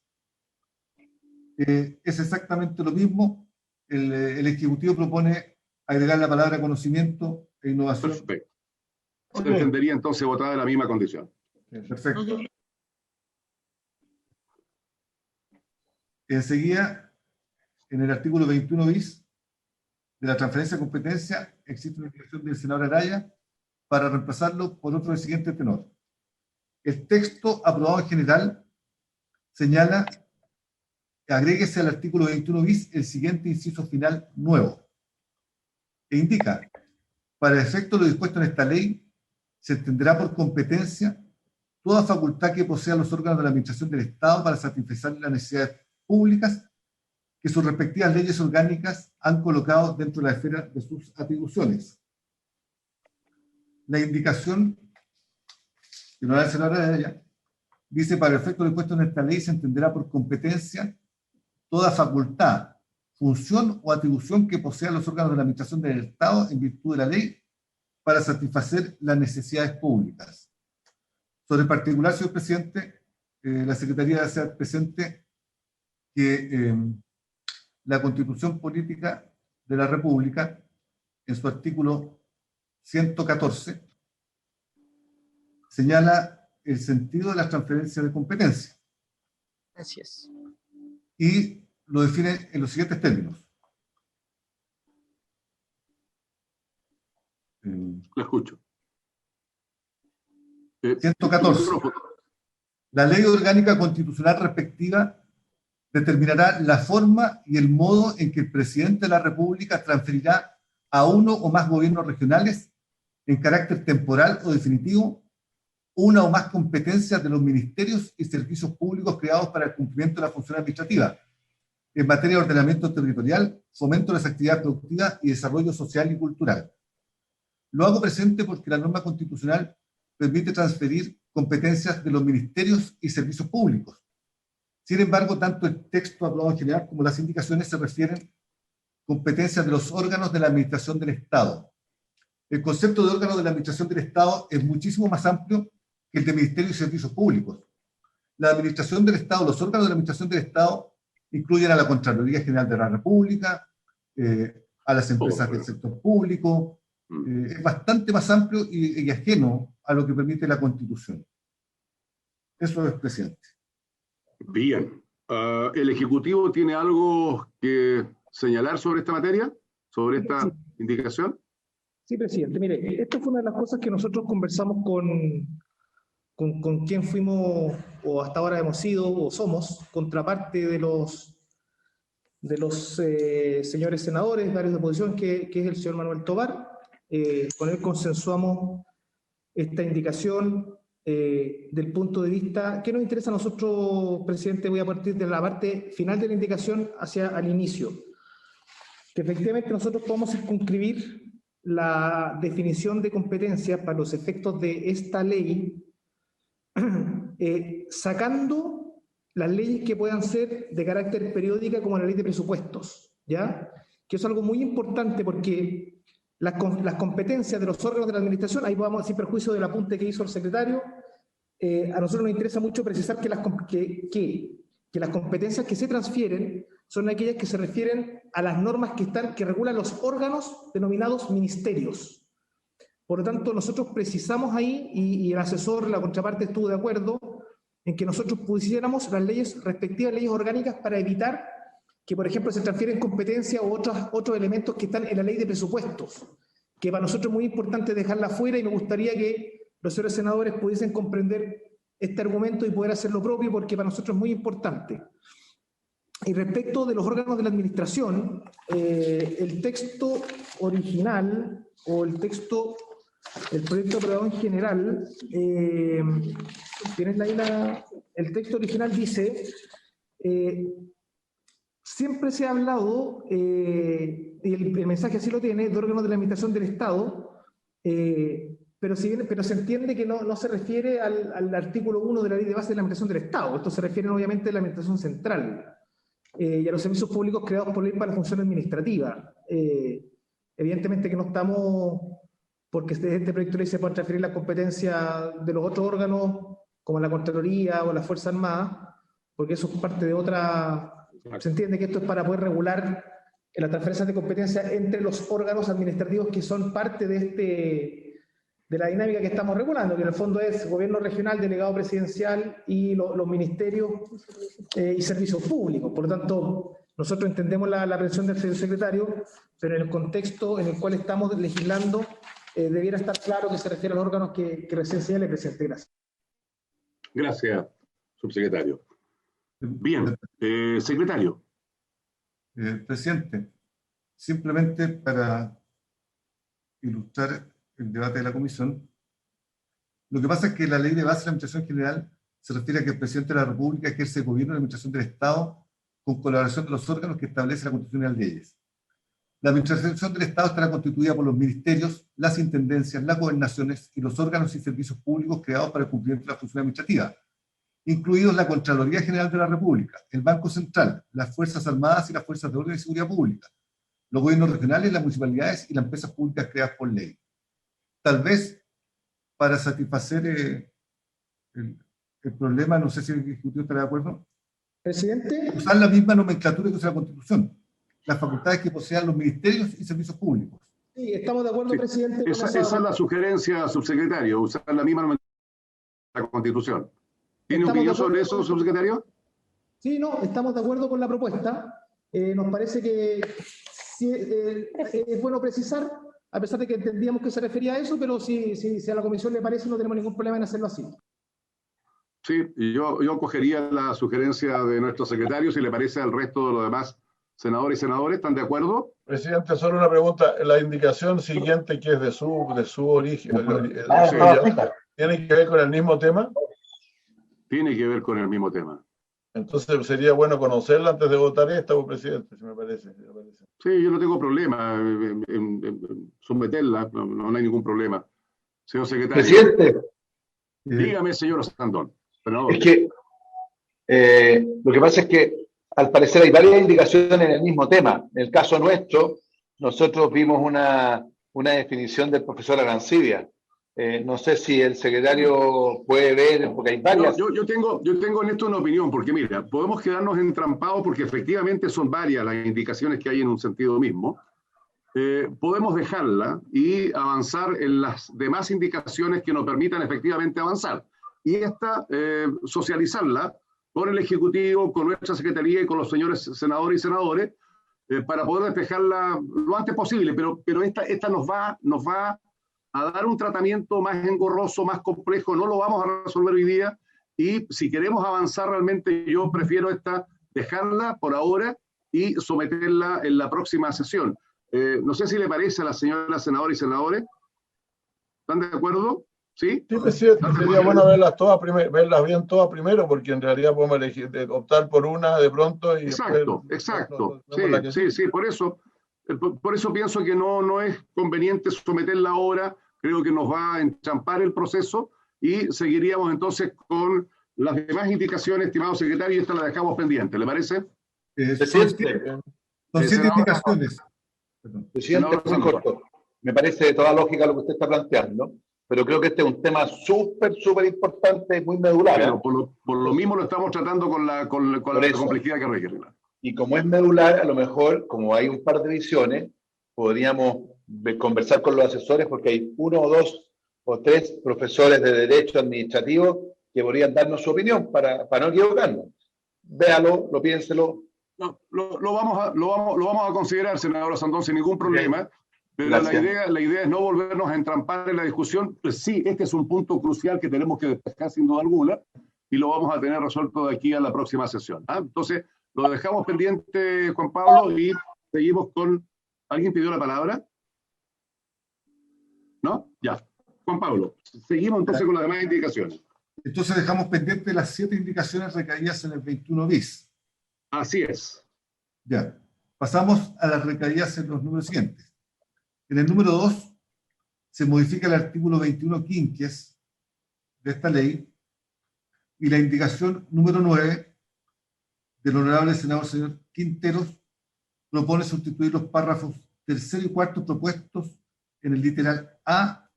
es exactamente lo mismo. El Ejecutivo propone agregar la palabra conocimiento e innovación. Perfecto. Se entendería entonces votada en la misma condición. Perfecto. Enseguida, en el artículo 21 bis de la transferencia de competencia, existe una indicación del senador Araya para reemplazarlo por otro del siguiente tenor. El texto aprobado en general señala, agréguese al artículo 21 bis el siguiente inciso final nuevo, e indica, para efecto de lo dispuesto en esta ley, se entenderá por competencia toda facultad que posean los órganos de la Administración del Estado para satisfacer las necesidades públicas que sus respectivas leyes orgánicas han colocado dentro de la esfera de sus atribuciones. La indicación que no da el senador de ella dice, para el efecto del puesto en esta ley se entenderá por competencia toda facultad, función o atribución que posean los órganos de la Administración del Estado en virtud de la ley para satisfacer las necesidades públicas. Sobre el particular, señor presidente, la Secretaría debe hacer presente que la Constitución Política de la República, en su artículo 114, señala el sentido de las transferencias de competencia. Gracias. Y lo define en los siguientes términos. Lo escucho. 114. La ley orgánica constitucional respectiva determinará la forma y el modo en que el presidente de la República transferirá a uno o más gobiernos regionales, en carácter temporal o definitivo, una o más competencias de los ministerios y servicios públicos creados para el cumplimiento de la función administrativa, en materia de ordenamiento territorial, fomento de las actividades productivas y desarrollo social y cultural. Lo hago presente porque la norma constitucional permite transferir competencias de los ministerios y servicios públicos. Sin embargo, tanto el texto aprobado en general como las indicaciones se refieren competencias de los órganos de la administración del Estado. El concepto de órgano de la administración del Estado es muchísimo más amplio que el de ministerios y servicios públicos. La administración del Estado, los órganos de la administración del Estado incluyen a la Contraloría General de la República, a las empresas del sector público. Es bastante más amplio y ajeno a lo que permite la Constitución. Eso es, presidente. Bien. ¿El Ejecutivo tiene algo que señalar sobre esta materia? ¿Sobre esta indicación? Sí, presidente. Mire, esto fue una de las cosas que nosotros conversamos con quien fuimos, o hasta ahora hemos sido, o somos, contraparte de los señores senadores, varios de oposición, que es el señor Manuel Tovar. Con él consensuamos esta indicación del punto de vista que nos interesa a nosotros, presidente. Voy a partir de la parte final de la indicación hacia el inicio. Que efectivamente nosotros podemos circunscribir la definición de competencia para los efectos de esta ley, sacando las leyes que puedan ser de carácter periódica, como la ley de presupuestos, ¿ya? Que es algo muy importante porque las competencias de los órganos de la administración, ahí vamos sin perjuicio del apunte que hizo el secretario, a nosotros nos interesa mucho precisar que las competencias que se transfieren son aquellas que se refieren a las normas que regulan los órganos denominados ministerios. Por lo tanto, nosotros precisamos ahí, y el asesor, la contraparte, estuvo de acuerdo en que nosotros pusiéramos las leyes, respectivas leyes orgánicas, para evitar que, por ejemplo, se transfieren competencias u otros elementos que están en la ley de presupuestos, que para nosotros es muy importante dejarla fuera, y me gustaría que los señores senadores pudiesen comprender este argumento y poder hacer lo propio, porque para nosotros es muy importante. Y respecto de los órganos de la administración, el texto original, o el proyecto aprobado en general, tienes ahí el texto original dice, siempre se ha hablado, y el mensaje así lo tiene, de órganos de la administración del Estado, pero se entiende que no se refiere al artículo 1 de la Ley de Base de la Administración del Estado. Esto se refiere obviamente a la Administración Central y a los servicios públicos creados por ley para la función administrativa. Evidentemente que no estamos, porque este proyecto de ley se puede transferir la competencia de los otros órganos, como la Contraloría o la Fuerza Armada, porque eso es parte de otra. Se entiende que esto es para poder regular la transferencia de competencia entre los órganos administrativos que son parte de la dinámica que estamos regulando, que en el fondo es gobierno regional, delegado presidencial y los ministerios y servicios públicos. Por lo tanto, nosotros entendemos la aprehensión del señor secretario, pero en el contexto en el cual estamos legislando, debiera estar claro que se refiere a los órganos que recién señalé, presidente. Gracias. Gracias, subsecretario. Bien, secretario. Presidente, simplemente para ilustrar el debate de la comisión, lo que pasa es que la ley de base de la Administración General se refiere a que el presidente de la República ejerce el gobierno de la Administración del Estado con colaboración de los órganos que establece la Constitución y las leyes. La Administración del Estado estará constituida por los ministerios, las intendencias, las gobernaciones y los órganos y servicios públicos creados para el cumplimiento de la función administrativa, incluidos la Contraloría General de la República, el Banco Central, las Fuerzas Armadas y las Fuerzas de Orden y Seguridad Pública, los gobiernos regionales, las municipalidades y las empresas públicas creadas por ley. Tal vez para satisfacer el problema, no sé si el Ejecutivo estará de acuerdo, Presidente. Usar la misma nomenclatura que usa la Constitución, las facultades que posean los ministerios y servicios públicos. Sí, estamos de acuerdo, Sí, presidente. esa es la sugerencia, subsecretario, usar la misma nomenclatura de la Constitución. ¿Tiene opinión sobre eso, subsecretario? Sí, no, estamos de acuerdo con la propuesta. Nos parece que sí, es bueno precisar, a pesar de que entendíamos que se refería a eso, pero si a la comisión le parece, no tenemos ningún problema en hacerlo así. Sí, y yo cogería la sugerencia de nuestro secretario, si le parece al resto de los demás senadores y senadores. ¿Están de acuerdo? Presidente, solo una pregunta. La indicación siguiente, que es de su origen, ¿tiene que ver con el mismo tema? Tiene que ver con el mismo tema. Entonces sería bueno conocerla antes de votar esta, presidente, si me parece. Sí, yo no tengo problema en someterla, no hay ningún problema. Señor secretario. Presidente. Dígame, señor Sandón. Es que lo que pasa es que al parecer hay varias indicaciones en el mismo tema. En el caso nuestro, nosotros vimos una definición del profesor Arancibia. No sé si el secretario puede ver, porque hay varias. Yo tengo en esto una opinión, porque mira, podemos quedarnos entrampados porque efectivamente son varias las indicaciones que hay en un sentido mismo, podemos dejarla y avanzar en las demás indicaciones que nos permitan efectivamente avanzar. Y esta, socializarla con el Ejecutivo, con nuestra Secretaría y con los señores senadores y senadores, para poder despejarla lo antes posible, pero esta nos va a dar un tratamiento más engorroso, más complejo, no lo vamos a resolver hoy día, y si queremos avanzar realmente, yo prefiero dejarla por ahora y someterla en la próxima sesión. No sé si le parece a las señoras senadoras y senadores. ¿Están de acuerdo? ¿Sí? Sí, presidente, sería bueno verlas bien todas primero, porque en realidad podemos elegir, optar por una de pronto y exacto, después, exacto. sí, Por eso pienso que no es conveniente someterla ahora. Creo que nos va a entrampar el proceso y seguiríamos entonces con las demás indicaciones, estimado secretario, y esta la dejamos pendiente. ¿Le parece? Presidente, Son 7 indicaciones. Presidente, muy corto. Me parece de toda lógica lo que usted está planteando, pero creo que este es un tema súper importante, muy medular. Bueno, por lo mismo lo estamos tratando con la complejidad que requiere. Y como es medular, a lo mejor, como hay un par de visiones, podríamos conversar con los asesores, porque hay 1 o 2 o 3 profesores de Derecho Administrativo que podrían darnos su opinión para no equivocarnos. Véalo, piénselo. No, lo vamos a considerar, senadora Sandón, sin ningún problema. Okay. Pero la idea es no volvernos a entrampar en la discusión. Pues sí, este es un punto crucial que tenemos que despejar sin duda alguna y lo vamos a tener resuelto de aquí a la próxima sesión. Entonces, lo dejamos pendiente, Juan Pablo, y seguimos con... ¿Alguien pidió la palabra? ¿No? Ya. Juan Pablo, seguimos entonces con las demás indicaciones. Entonces dejamos pendiente las 7 indicaciones recaídas en el 21 bis. Así es. Ya. Pasamos a las recaídas en los números siguientes. En el número 2 se modifica el artículo 21 quinquies de esta ley y la indicación número 9 del honorable senador señor Quinteros propone sustituir los párrafos 3º y 4º propuestos en el literal A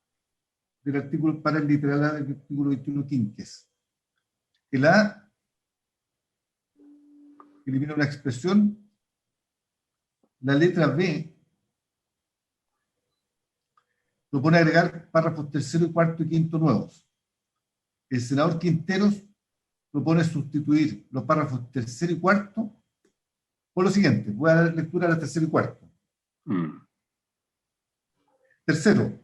del artículo para el literal A del artículo 21 quinquies. El A elimina una expresión, la letra B propone agregar párrafos 3º y 4º y 5º nuevos. El senador Quinteros propone sustituir los párrafos 3º y 4º por lo siguiente. Voy a dar lectura a la 3º y 4º. Tercero,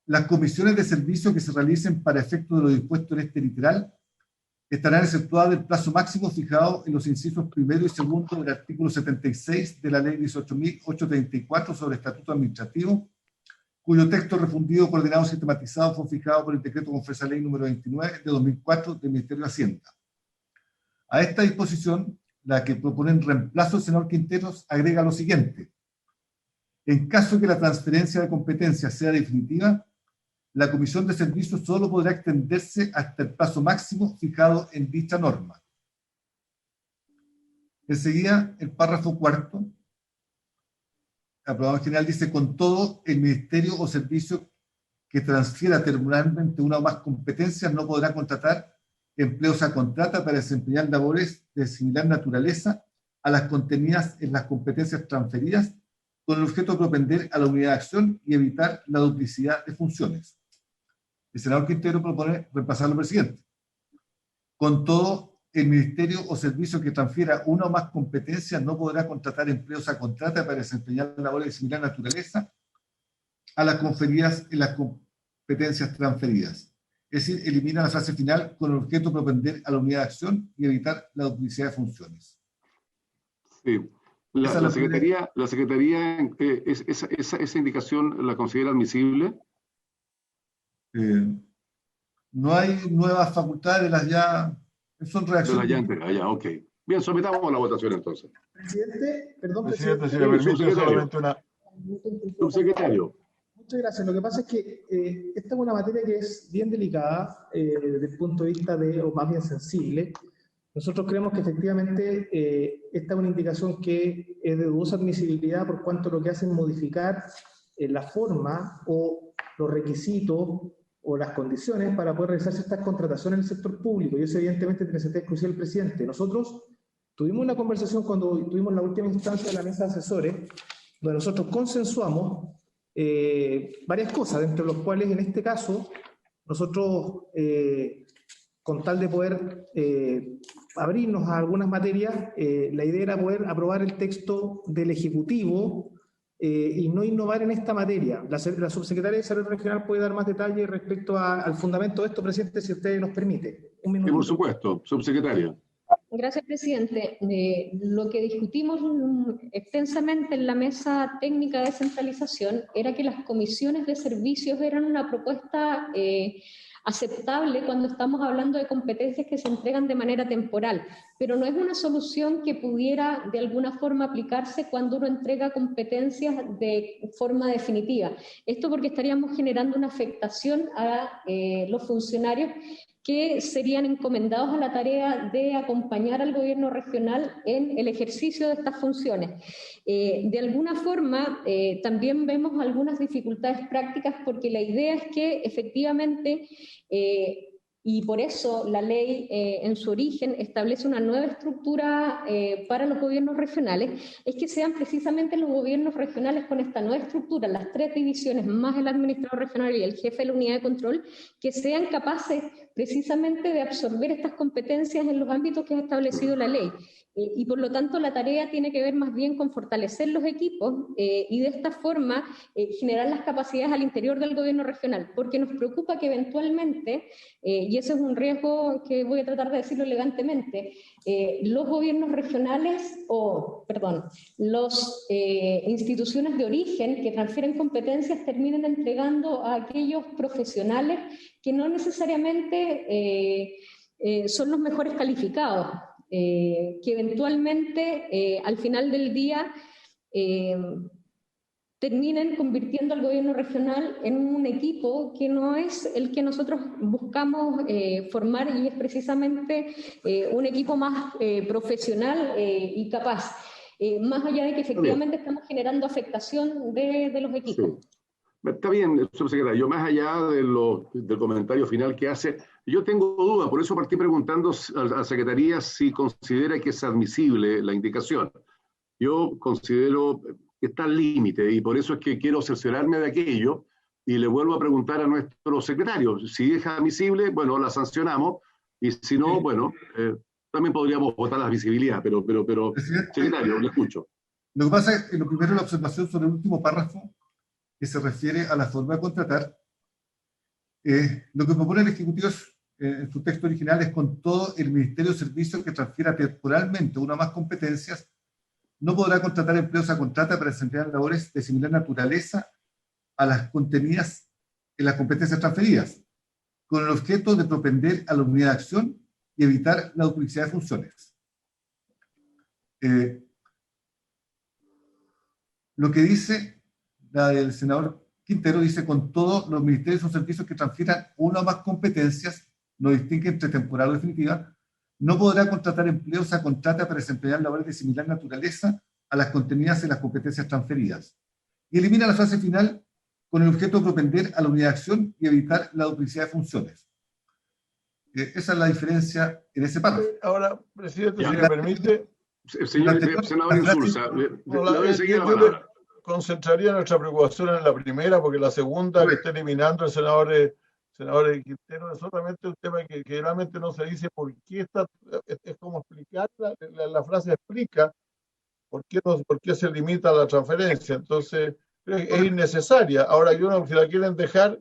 las comisiones de servicio que se realicen para efecto de lo dispuesto en este literal estarán exceptuadas del plazo máximo fijado en los incisos 1º y 2º del artículo 76 de la ley 18.834 sobre estatuto administrativo, cuyo texto refundido, coordinado y sistematizado fue fijado por el decreto conferencia ley número 29 de 2004 del Ministerio de Hacienda. A esta disposición, la que propone en reemplazo del senador Quinteros, agrega lo siguiente. En caso que la transferencia de competencias sea definitiva, la comisión de servicios solo podrá extenderse hasta el plazo máximo fijado en dicha norma. Enseguida, el párrafo 4º, aprobado en general, dice: con todo, el ministerio o servicio que transfiera temporalmente una o más competencias no podrá contratar empleos a contrata para desempeñar labores de similar naturaleza a las contenidas en las competencias transferidas, con el objeto de propender a la unidad de acción y evitar la duplicidad de funciones. El senador Quintero propone reemplazarlo por el siguiente: con todo, el ministerio o servicio que transfiera una o más competencias no podrá contratar empleos a contrata para desempeñar labores de similar naturaleza a las conferidas en las competencias transferidas. Es decir, elimina la frase final con el objeto de propender a la unidad de acción y evitar la duplicidad de funciones. Sí. La Secretaría, esa indicación la considera admisible. No hay nuevas facultades, las ya son reacciones. Ok. Bien, sometamos a la votación entonces. Presidente, perdón, presidente, si me permite solamente una... Subsecretario. Muchas gracias. Lo que pasa es que esta es una materia que es bien delicada desde el punto de vista o más bien sensible. Nosotros creemos que efectivamente esta es una indicación que es de dudosa admisibilidad por cuanto lo que hace es modificar la forma o los requisitos o las condiciones para poder realizar ciertas contrataciones en el sector público, y eso evidentemente tiene que exclusión del presidente. Nosotros tuvimos una conversación cuando tuvimos la última instancia de la mesa de asesores, donde nosotros consensuamos varias cosas, entre los cuales en este caso nosotros, con tal de poder abrirnos a algunas materias, la idea era poder aprobar el texto del Ejecutivo y no innovar en esta materia. La subsecretaria de Desarrollo Regional puede dar más detalles respecto al fundamento de esto, presidente, si usted nos permite. Un minuto. Por supuesto, subsecretaria. Gracias, presidente. Lo que discutimos extensamente en la mesa técnica de descentralización era que las comisiones de servicios eran una propuesta aceptable cuando estamos hablando de competencias que se entregan de manera temporal, pero no es una solución que pudiera de alguna forma aplicarse cuando uno entrega competencias de forma definitiva. Esto porque estaríamos generando una afectación a los funcionarios que serían encomendados a la tarea de acompañar al gobierno regional en el ejercicio de estas funciones. De alguna forma, también vemos algunas dificultades prácticas porque la idea es que efectivamente, y por eso la ley en su origen establece una nueva estructura para los gobiernos regionales, es que sean precisamente los gobiernos regionales con esta nueva estructura, las 3 divisiones más el administrador regional y el jefe de la unidad de control, que sean capaces precisamente de absorber estas competencias en los ámbitos que ha establecido la ley. Y por lo tanto la tarea tiene que ver más bien con fortalecer los equipos y de esta forma generar las capacidades al interior del gobierno regional, porque nos preocupa que eventualmente, y ese es un riesgo que voy a tratar de decirlo elegantemente, los gobiernos regionales, las instituciones de origen que transfieren competencias terminen entregando a aquellos profesionales que no necesariamente son los mejores calificados. Que eventualmente al final del día terminen convirtiendo al gobierno regional en un equipo que no es el que nosotros buscamos formar y es precisamente un equipo más profesional y capaz, más allá de que efectivamente estamos generando afectación de los equipos. Sí. Está bien, subsecretario. Yo más allá del comentario final que hace, yo tengo duda, por eso partí preguntando a la Secretaría si considera que es admisible la indicación. Yo considero que está al límite y por eso es que quiero cerciorarme de aquello y le vuelvo a preguntar a nuestro secretario. Si es admisible, bueno, la sancionamos y si no, bueno, también podríamos votar la visibilidad, pero secretario, le escucho. Lo que pasa es que lo primero, la observación sobre el último párrafo, que se refiere a la forma de contratar. Lo que propone el Ejecutivo en su texto original es con todo el Ministerio de Servicios que transfiera temporalmente una o más competencias, no podrá contratar empleos a contrata para desempeñar labores de similar naturaleza a las contenidas en las competencias transferidas, con el objeto de propender a la unidad de acción y evitar la duplicidad de funciones. Lo que dice la del senador Quintero dice con todos los ministerios o servicios que transfieran una o más competencias, no distingue entre temporal o definitiva, no podrá contratar empleos a contrata para desempeñar labores de similar naturaleza a las contenidas en las competencias transferidas. Y elimina la frase final con el objeto de propender a la unidad de acción y evitar la duplicidad de funciones. Esa es la diferencia en ese párrafo. Ahora, presidente, si me permite... Señor senador Insulza, le doy enseguida la palabra. Concentraría nuestra preocupación en la primera, porque la segunda que está eliminando el senador Quintero es solamente un tema que realmente no se dice por qué está, es como explicar, la frase explica por qué se limita la transferencia, entonces es innecesaria. Ahora, si la quieren dejar,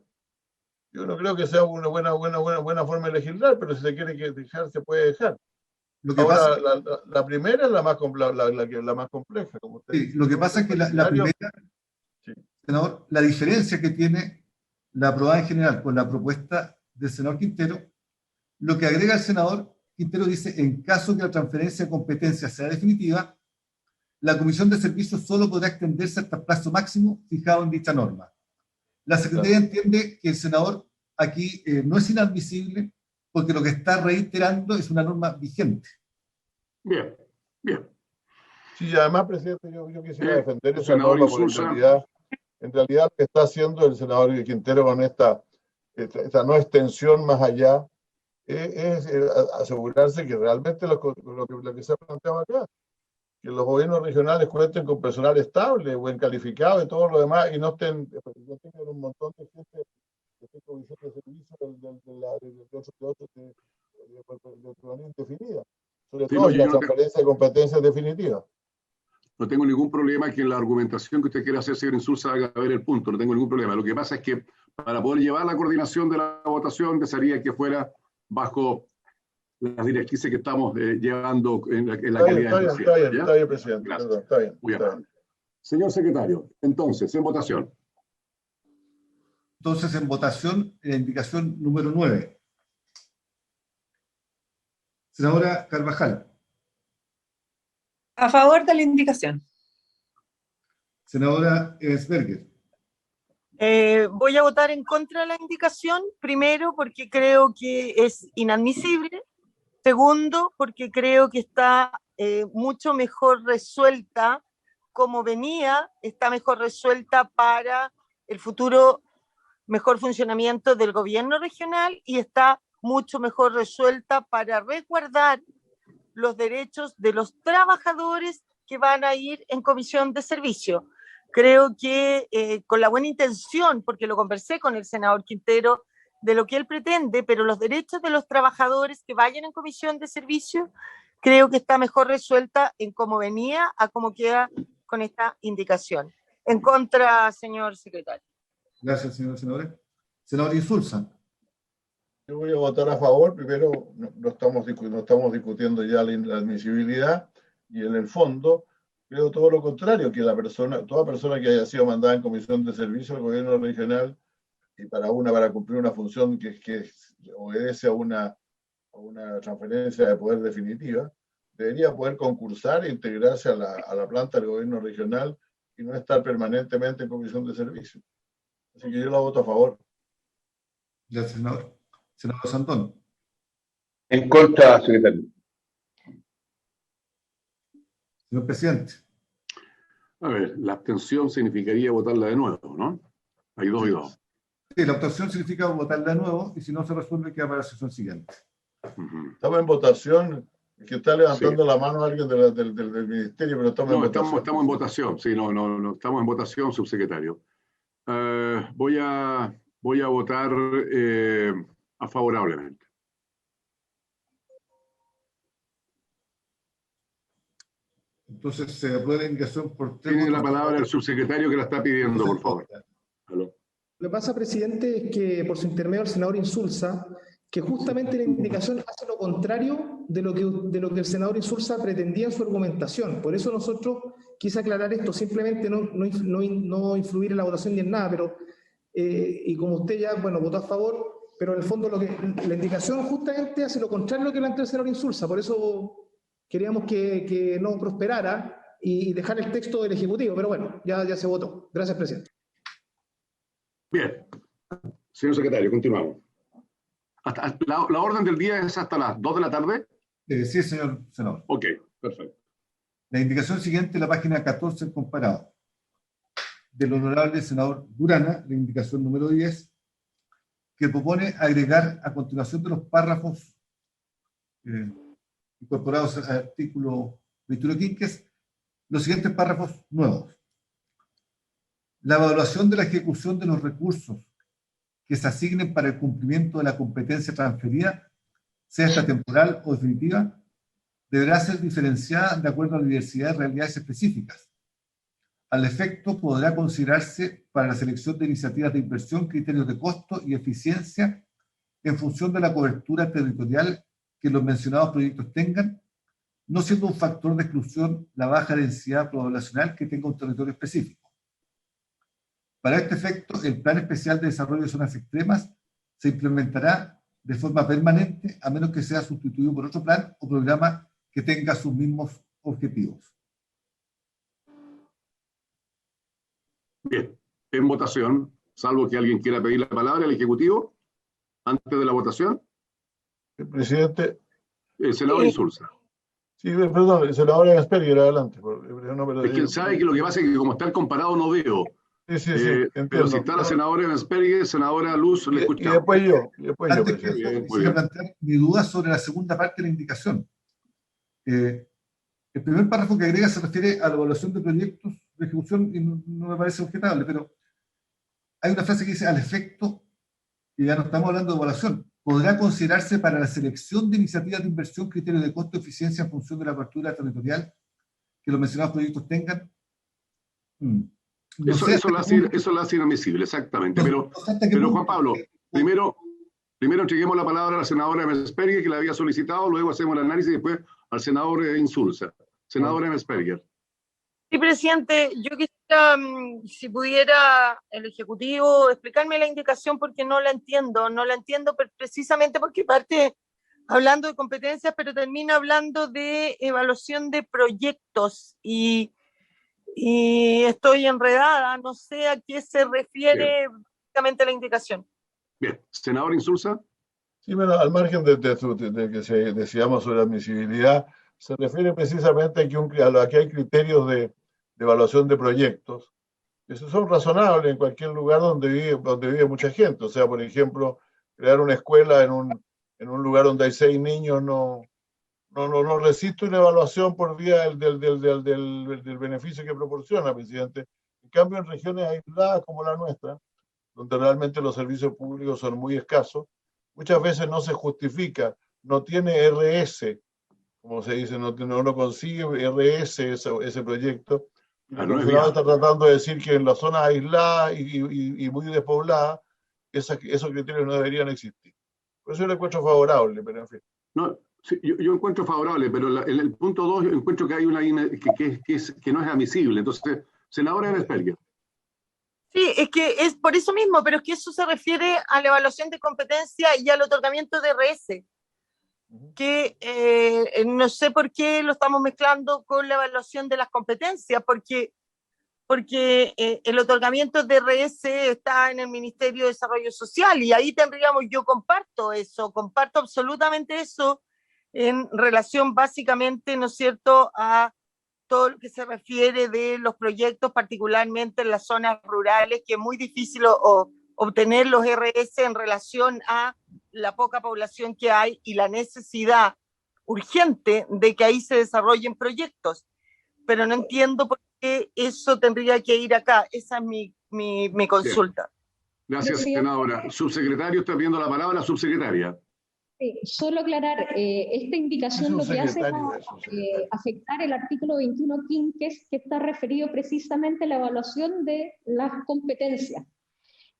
yo no creo que sea una buena forma de legislar, pero si se quiere dejar, se puede dejar. Ahora, la primera es la más compleja. Como usted dice. Lo que pasa es que la primera, senador, la diferencia que tiene la aprobada en general con la propuesta del senador Quintero, lo que agrega el senador Quintero dice, en caso que la transferencia de competencia sea definitiva, la Comisión de Servicios solo podrá extenderse hasta el plazo máximo fijado en dicha norma. La Secretaría entiende que el senador aquí no es inadmisible, porque lo que está reiterando es una norma vigente. Bien. Sí, además, presidente, yo quisiera defender esa norma, porque en realidad lo que está haciendo el senador Quintero con esta no extensión más allá es asegurarse que realmente lo que se ha planteado acá, que los gobiernos regionales cuenten con personal estable, buen calificado y todo lo demás, y no tengan un montón de gente de comisión de servicio de manera indefinida, sobre Sí, todo no, en la transferencia de competencias definitivas. no tengo ningún problema que en la argumentación que usted quiera hacer, señor Insulza, haga ver el punto, no tengo ningún problema. Lo que pasa es que para poder llevar la coordinación de la votación, desearía que fuera bajo las directrices que estamos llevando en la calidad de presidente. Está bien, presidente. Gracias. Perdón, está bien. Muy amable. Señor secretario, entonces, en votación. Entonces, en votación, la indicación número 9. Senadora Carvajal. A favor de la indicación. Senadora Evensberger. Voy a votar en contra de la indicación, primero porque creo que es inadmisible, segundo porque creo que está mucho mejor resuelta como venía, está mejor resuelta para el futuro mejor funcionamiento del gobierno regional y está mucho mejor resuelta para resguardar los derechos de los trabajadores que van a ir en comisión de servicio. Creo que con la buena intención, porque lo conversé con el senador Quintero, de lo que él pretende, pero los derechos de los trabajadores que vayan en comisión de servicio, creo que está mejor resuelta en cómo venía a cómo queda con esta indicación. En contra, señor secretario. Gracias, señor senador. Senador Insulza. Yo voy a votar a favor. Primero, no estamos discutiendo ya la admisibilidad, y en el fondo creo todo lo contrario, que toda persona que haya sido mandada en comisión de servicio al gobierno regional y para cumplir una función que obedece a una transferencia de poder definitiva, debería poder concursar e integrarse a la planta del gobierno regional y no estar permanentemente en comisión de servicio. Así que yo la voto a favor. Gracias, senador. Senador Santón. En contra, secretario. Señor presidente. A ver, la abstención significaría votarla de nuevo, ¿no? Hay 2 y 2. Sí, la abstención significa votarla de nuevo y si no se resuelve queda para la sesión siguiente. Estamos en votación. Es que está levantando la mano alguien del ministerio, pero estamos en votación. Estamos en votación, sí, no, estamos en votación, subsecretario. Voy a votar favorablemente. Entonces se aprueba la indicación por 3 Tiene votos. la palabra el subsecretario que la está pidiendo, por favor. ¿Aló? Lo que pasa, presidente, es que por su intermedio el senador Insulza, que justamente la indicación hace lo contrario de lo que el senador Insulza pretendía en su argumentación. Por eso nosotros quise aclarar esto, simplemente no influir en la votación ni en nada, pero y como usted ya, votó a favor, pero en el fondo la indicación justamente hace lo contrario de lo que plantea el senador Insulza. Por eso queríamos que no prosperara y dejar el texto del Ejecutivo, pero bueno, ya se votó. Gracias, presidente. Bien. Señor secretario, continuamos. La orden del día es hasta las 2 de la tarde. Sí, señor senador. Ok, perfecto. La indicación siguiente, la página 14 del comparado. Del honorable senador Durana, la indicación número 10, que propone agregar a continuación de los párrafos incorporados al artículo 21 quinques, los siguientes párrafos nuevos. La evaluación de la ejecución de los recursos que se asignen para el cumplimiento de la competencia transferida, sea esta temporal o definitiva, deberá ser diferenciada de acuerdo a la diversidad de realidades específicas. Al efecto, podrá considerarse para la selección de iniciativas de inversión criterios de costo y eficiencia en función de la cobertura territorial que los mencionados proyectos tengan, no siendo un factor de exclusión la baja densidad poblacional que tenga un territorio específico. Para este efecto, el Plan Especial de Desarrollo de Zonas Extremas se implementará de forma permanente a menos que sea sustituido por otro plan o programa que tenga sus mismos objetivos. Bien, en votación, salvo que alguien quiera pedir la palabra al Ejecutivo, antes de la votación. El presidente. El senador Insulza. Sí, perdón, el senador Evensberger, adelante. Es que sabe que lo que pasa es que como está el comparado no veo. Sí, pero si está la senadora Evensberger, senadora Luz, le escuchamos. Y después yo. Antes que quisiera plantear mi duda sobre la segunda parte de la indicación. El primer párrafo que agrega se refiere a la evaluación de proyectos de ejecución y no me parece objetable, pero hay una frase que dice al efecto, y ya no estamos hablando de evaluación, podrá considerarse para la selección de iniciativas de inversión criterios de costo y eficiencia en función de la cobertura territorial que los mencionados proyectos tengan. No sé Eso lo hace inadmisible, exactamente. Pero Juan Pablo, primero entreguemos la palabra a la senadora Emmersperger, que la había solicitado, luego hacemos el análisis y después al senador Insulza. Senadora Emmersperger. Sí, presidente, yo quisiera, si pudiera el Ejecutivo explicarme la indicación porque no la entiendo precisamente porque parte hablando de competencias, pero termina hablando de evaluación de proyectos y estoy enredada, no sé a qué se refiere básicamente la indicación. Bien, senador Insulza. Sí, bueno, al margen de que decíamos sobre admisibilidad, se refiere precisamente a que hay criterios de evaluación de proyectos, que son razonables en cualquier lugar donde vive mucha gente. O sea, por ejemplo, crear una escuela en un lugar donde hay 6 niños no resiste una evaluación por vía del beneficio que proporciona, presidente. En cambio, en regiones aisladas como la nuestra, donde realmente los servicios públicos son muy escasos, muchas veces no se justifica, no tiene RS, como se dice, no consigue RS ese proyecto. El Consulado está tratando de decir que en las zonas aisladas y muy despobladas, esos criterios no deberían existir. Por eso yo lo encuentro favorable, pero en fin. No, sí, yo encuentro favorable, pero el punto 2 yo encuentro que hay una que no es admisible. Entonces, senadora Emmersperger. Sí, es que es por eso mismo, pero es que eso se refiere a la evaluación de competencia y al otorgamiento de RS, que no sé por qué lo estamos mezclando con la evaluación de las competencias, porque el otorgamiento de RS está en el Ministerio de Desarrollo Social y ahí tendríamos, yo comparto absolutamente eso en relación básicamente, ¿no es cierto?, a todo lo que se refiere de los proyectos, particularmente en las zonas rurales, que es muy difícil obtener los RS en relación a la poca población que hay y la necesidad urgente de que ahí se desarrollen proyectos. Pero no entiendo por qué eso tendría que ir acá. Esa es mi consulta. Gracias, senadora. Subsecretario, está viendo la palabra, subsecretaria. Sí, solo aclarar, esta indicación lo que hace es afectar el artículo 21 quinques, que está referido precisamente a la evaluación de las competencias.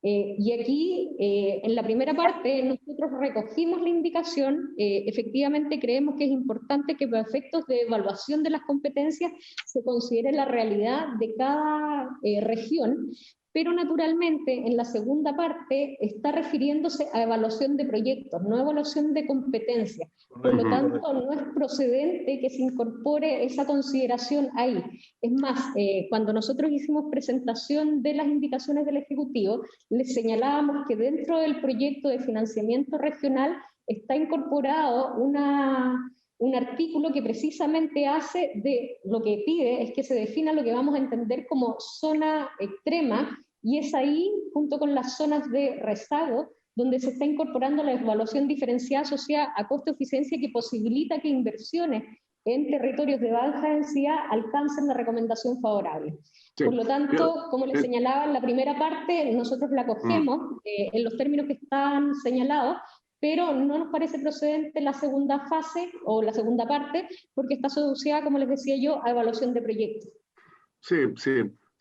Y aquí, en la primera parte, nosotros recogimos la indicación, efectivamente creemos que es importante que para efectos de evaluación de las competencias se considere la realidad de cada región, pero naturalmente en la segunda parte está refiriéndose a evaluación de proyectos, no evaluación de competencias. Por lo tanto, no es procedente que se incorpore esa consideración ahí. Es más, cuando nosotros hicimos presentación de las indicaciones del Ejecutivo, les señalábamos que dentro del proyecto de financiamiento regional está incorporado un artículo que precisamente hace de lo que pide es que se defina lo que vamos a entender como zona extrema, y es ahí, junto con las zonas de rezago, donde se está incorporando la evaluación diferenciada asociada a costo-eficiencia que posibilita que inversiones en territorios de baja densidad alcancen la recomendación favorable. Sí. Por lo tanto, como les señalaba en la primera parte, nosotros la cogemos en los términos que están señalados, pero no nos parece procedente la segunda fase o la segunda parte, porque está asociada, como les decía yo, a evaluación de proyectos.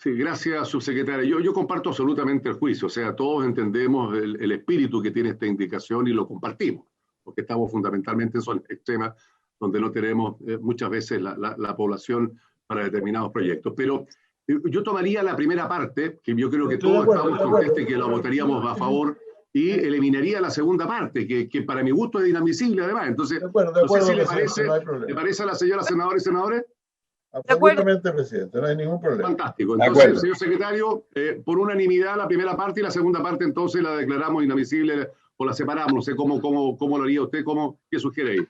Sí, gracias, subsecretaria. Yo comparto absolutamente el juicio, o sea, todos entendemos el espíritu que tiene esta indicación y lo compartimos, porque estamos fundamentalmente en zonas extremas donde no tenemos muchas veces la población para determinados proyectos. Pero yo tomaría la primera parte, que yo creo que todos estamos conscientes que la votaríamos a favor, y eliminaría la segunda parte, que para mi gusto es inadmisible además. Entonces, no sé si le parece a la señora senadora y senadores. Absolutamente, presidente, no hay ningún problema. Fantástico. Entonces, señor secretario, por unanimidad la primera parte y la segunda parte entonces la declaramos inadmisible o la separamos. No sé cómo lo haría usted, ¿qué sugiere ahí?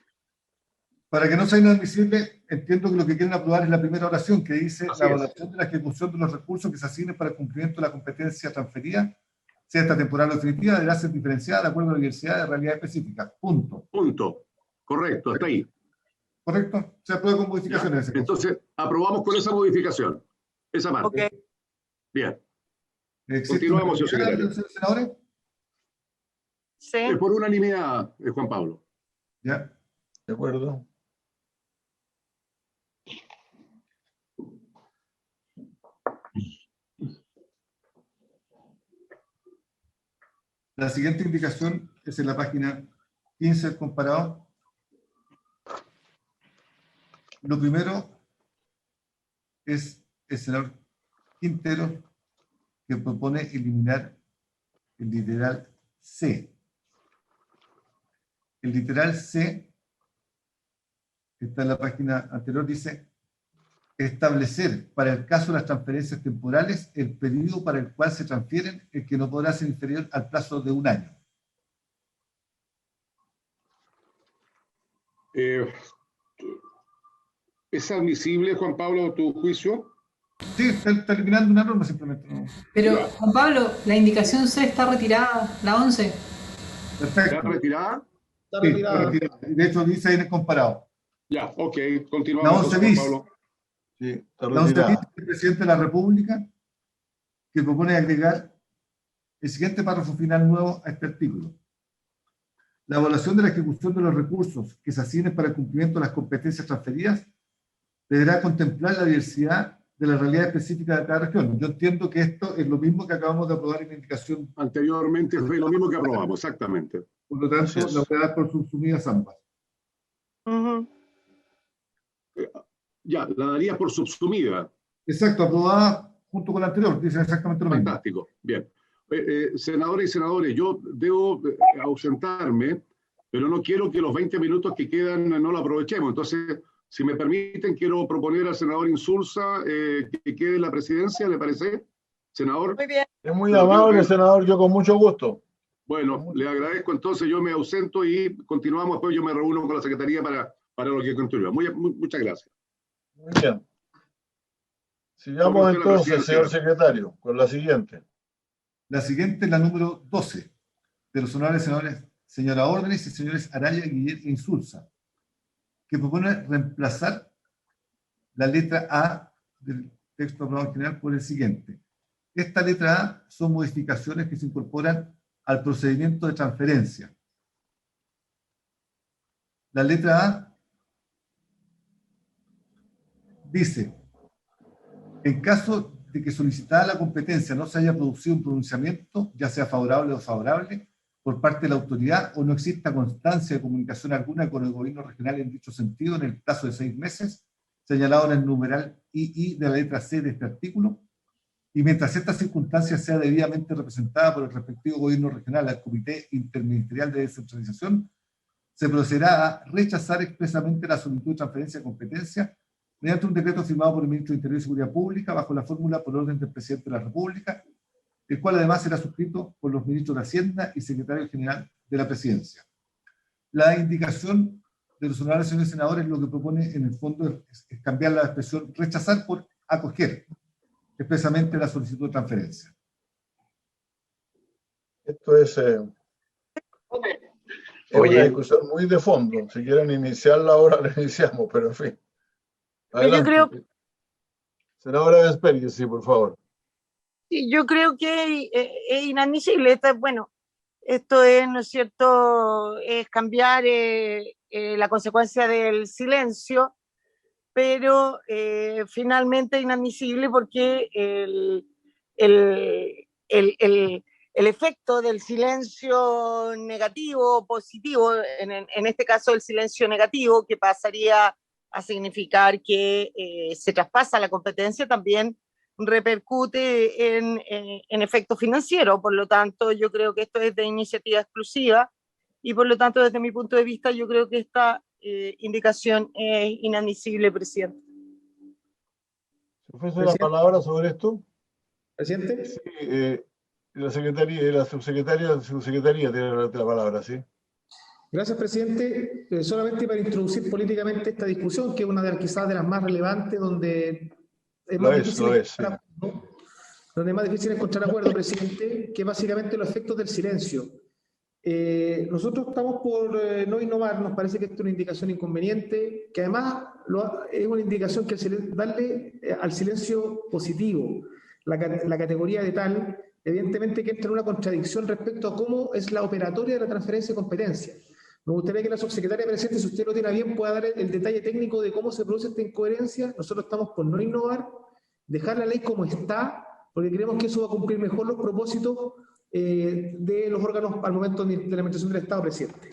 Para que no sea inadmisible, entiendo que lo que quieren aprobar es la primera oración, que dice la evaluación de la ejecución de los recursos que se asignen para el cumplimiento de la competencia transferida, sea esta temporal o definitiva, deberá ser diferenciada de acuerdo a la diversidad de realidades específicas. Punto. Correcto, hasta ahí. ¿Correcto? Se aprueba con modificaciones. Ya. Entonces, aprobamos con esa modificación. Esa parte. Ok. Bien. ¿Existe Continuamos, una señor secretario. senadores? Sí. Por unanimidad, Juan Pablo. Ya. De acuerdo. La siguiente indicación es en la página 15 del comparado. Lo primero es el senador Quintero, que propone eliminar el literal C. El literal C, que está en la página anterior, dice establecer para el caso de las transferencias temporales el periodo para el cual se transfieren, el que no podrá ser inferior al plazo de 1 año. ¿Es admisible, Juan Pablo, tu juicio? Sí, está eliminando una norma simplemente. ¿No? Pero, Juan Pablo, la indicación C está retirada, la 11. Perfecto. ¿Está retirada? Está Sí, retirada. está retirada. De hecho, dice ahí en el comparado. Ya, ok, La continuamos, 11 Juan bis. Pablo. Sí, está La 11 bis retirada. del presidente de la República, que propone agregar el siguiente párrafo final nuevo a este artículo. La evaluación de la ejecución de los recursos que se asignen para el cumplimiento de las competencias transferidas deberá contemplar la diversidad de la realidad específica de cada región. Yo entiendo que esto es lo mismo que acabamos de aprobar en la indicación. Anteriormente fue lo mismo que aprobamos, exactamente. Por lo tanto, Así es. la voy a dar por subsumidas ambas. Ujú. Ya, la daría por subsumida. Exacto, aprobada junto con la anterior, dicen exactamente lo mismo. Fantástico, bien. Senadoras y senadores, yo debo ausentarme, pero no quiero que los 20 minutos que quedan no lo aprovechemos. Entonces, si me permiten, quiero proponer al senador Insulza que quede en la presidencia, ¿le parece? Senador. Muy bien. Es muy amable, senador, yo con mucho gusto. Bueno, le agradezco. Entonces yo me ausento y continuamos. Después yo me reúno con la Secretaría para lo que continúa. Muchas gracias. Muy bien. Sigamos Tome usted la entonces, presidencia. señor secretario, con la siguiente. La siguiente es la número 12, de los honorables senadores señora Órdenes y señores Araya, Guillet e Insulza, que propone reemplazar la letra A del texto aprobado en general por el siguiente. Esta letra A son modificaciones que se incorporan al procedimiento de transferencia. La letra A dice, en caso de que solicitada la competencia no se haya producido un pronunciamiento, ya sea favorable o desfavorable, por parte de la autoridad o no exista constancia de comunicación alguna con el gobierno regional en dicho sentido en el plazo de 6 meses, señalado en el numeral II de la letra C de este artículo, y mientras esta circunstancia sea debidamente representada por el respectivo gobierno regional al Comité Interministerial de Descentralización, se procederá a rechazar expresamente la solicitud de transferencia de competencia mediante un decreto firmado por el Ministro de Interior y Seguridad Pública bajo la fórmula por orden del Presidente de la República, el cual además será suscrito por los ministros de Hacienda y Secretario General de la Presidencia. La indicación de los honorables señores senadores lo que propone en el fondo es cambiar la expresión rechazar por acoger expresamente la solicitud de transferencia. Esto es una discusión muy de fondo. Si quieren iniciarla ahora, la iniciamos, pero en fin. Adelante. Yo creo, Senadora Vesperi, sí, por favor. sí, yo creo que es inadmisible. Bueno, esto es, ¿no es cierto?, es cambiar la consecuencia del silencio, pero finalmente es inadmisible porque el efecto del silencio negativo o positivo, en este caso el silencio negativo, que pasaría a significar que se traspasa la competencia, también repercute en efecto financiero. Por lo tanto, yo creo que esto es de iniciativa exclusiva y por lo tanto, desde mi punto de vista, yo creo que esta indicación es inadmisible, presidente. ¿Se ofrece la palabra sobre esto? Presidente. Sí, la subsecretaria tiene la palabra, ¿sí? Gracias, presidente. Solamente para introducir políticamente esta discusión, que es una de las quizás de las más relevantes, donde es más difícil encontrar acuerdo, presidente, que básicamente los efectos del silencio. Nosotros estamos por no innovar, nos parece que esto es una indicación inconveniente, que además es una indicación que darle al silencio positivo la categoría de tal, evidentemente que entra en una contradicción respecto a cómo es la operatoria de la transferencia de competencia. Me gustaría que la subsecretaria presente, si usted lo tiene a bien, pueda dar el detalle técnico de cómo se produce esta incoherencia. Nosotros estamos por no innovar, dejar la ley como está, porque creemos que eso va a cumplir mejor los propósitos de los órganos al momento de la administración del Estado, presidente.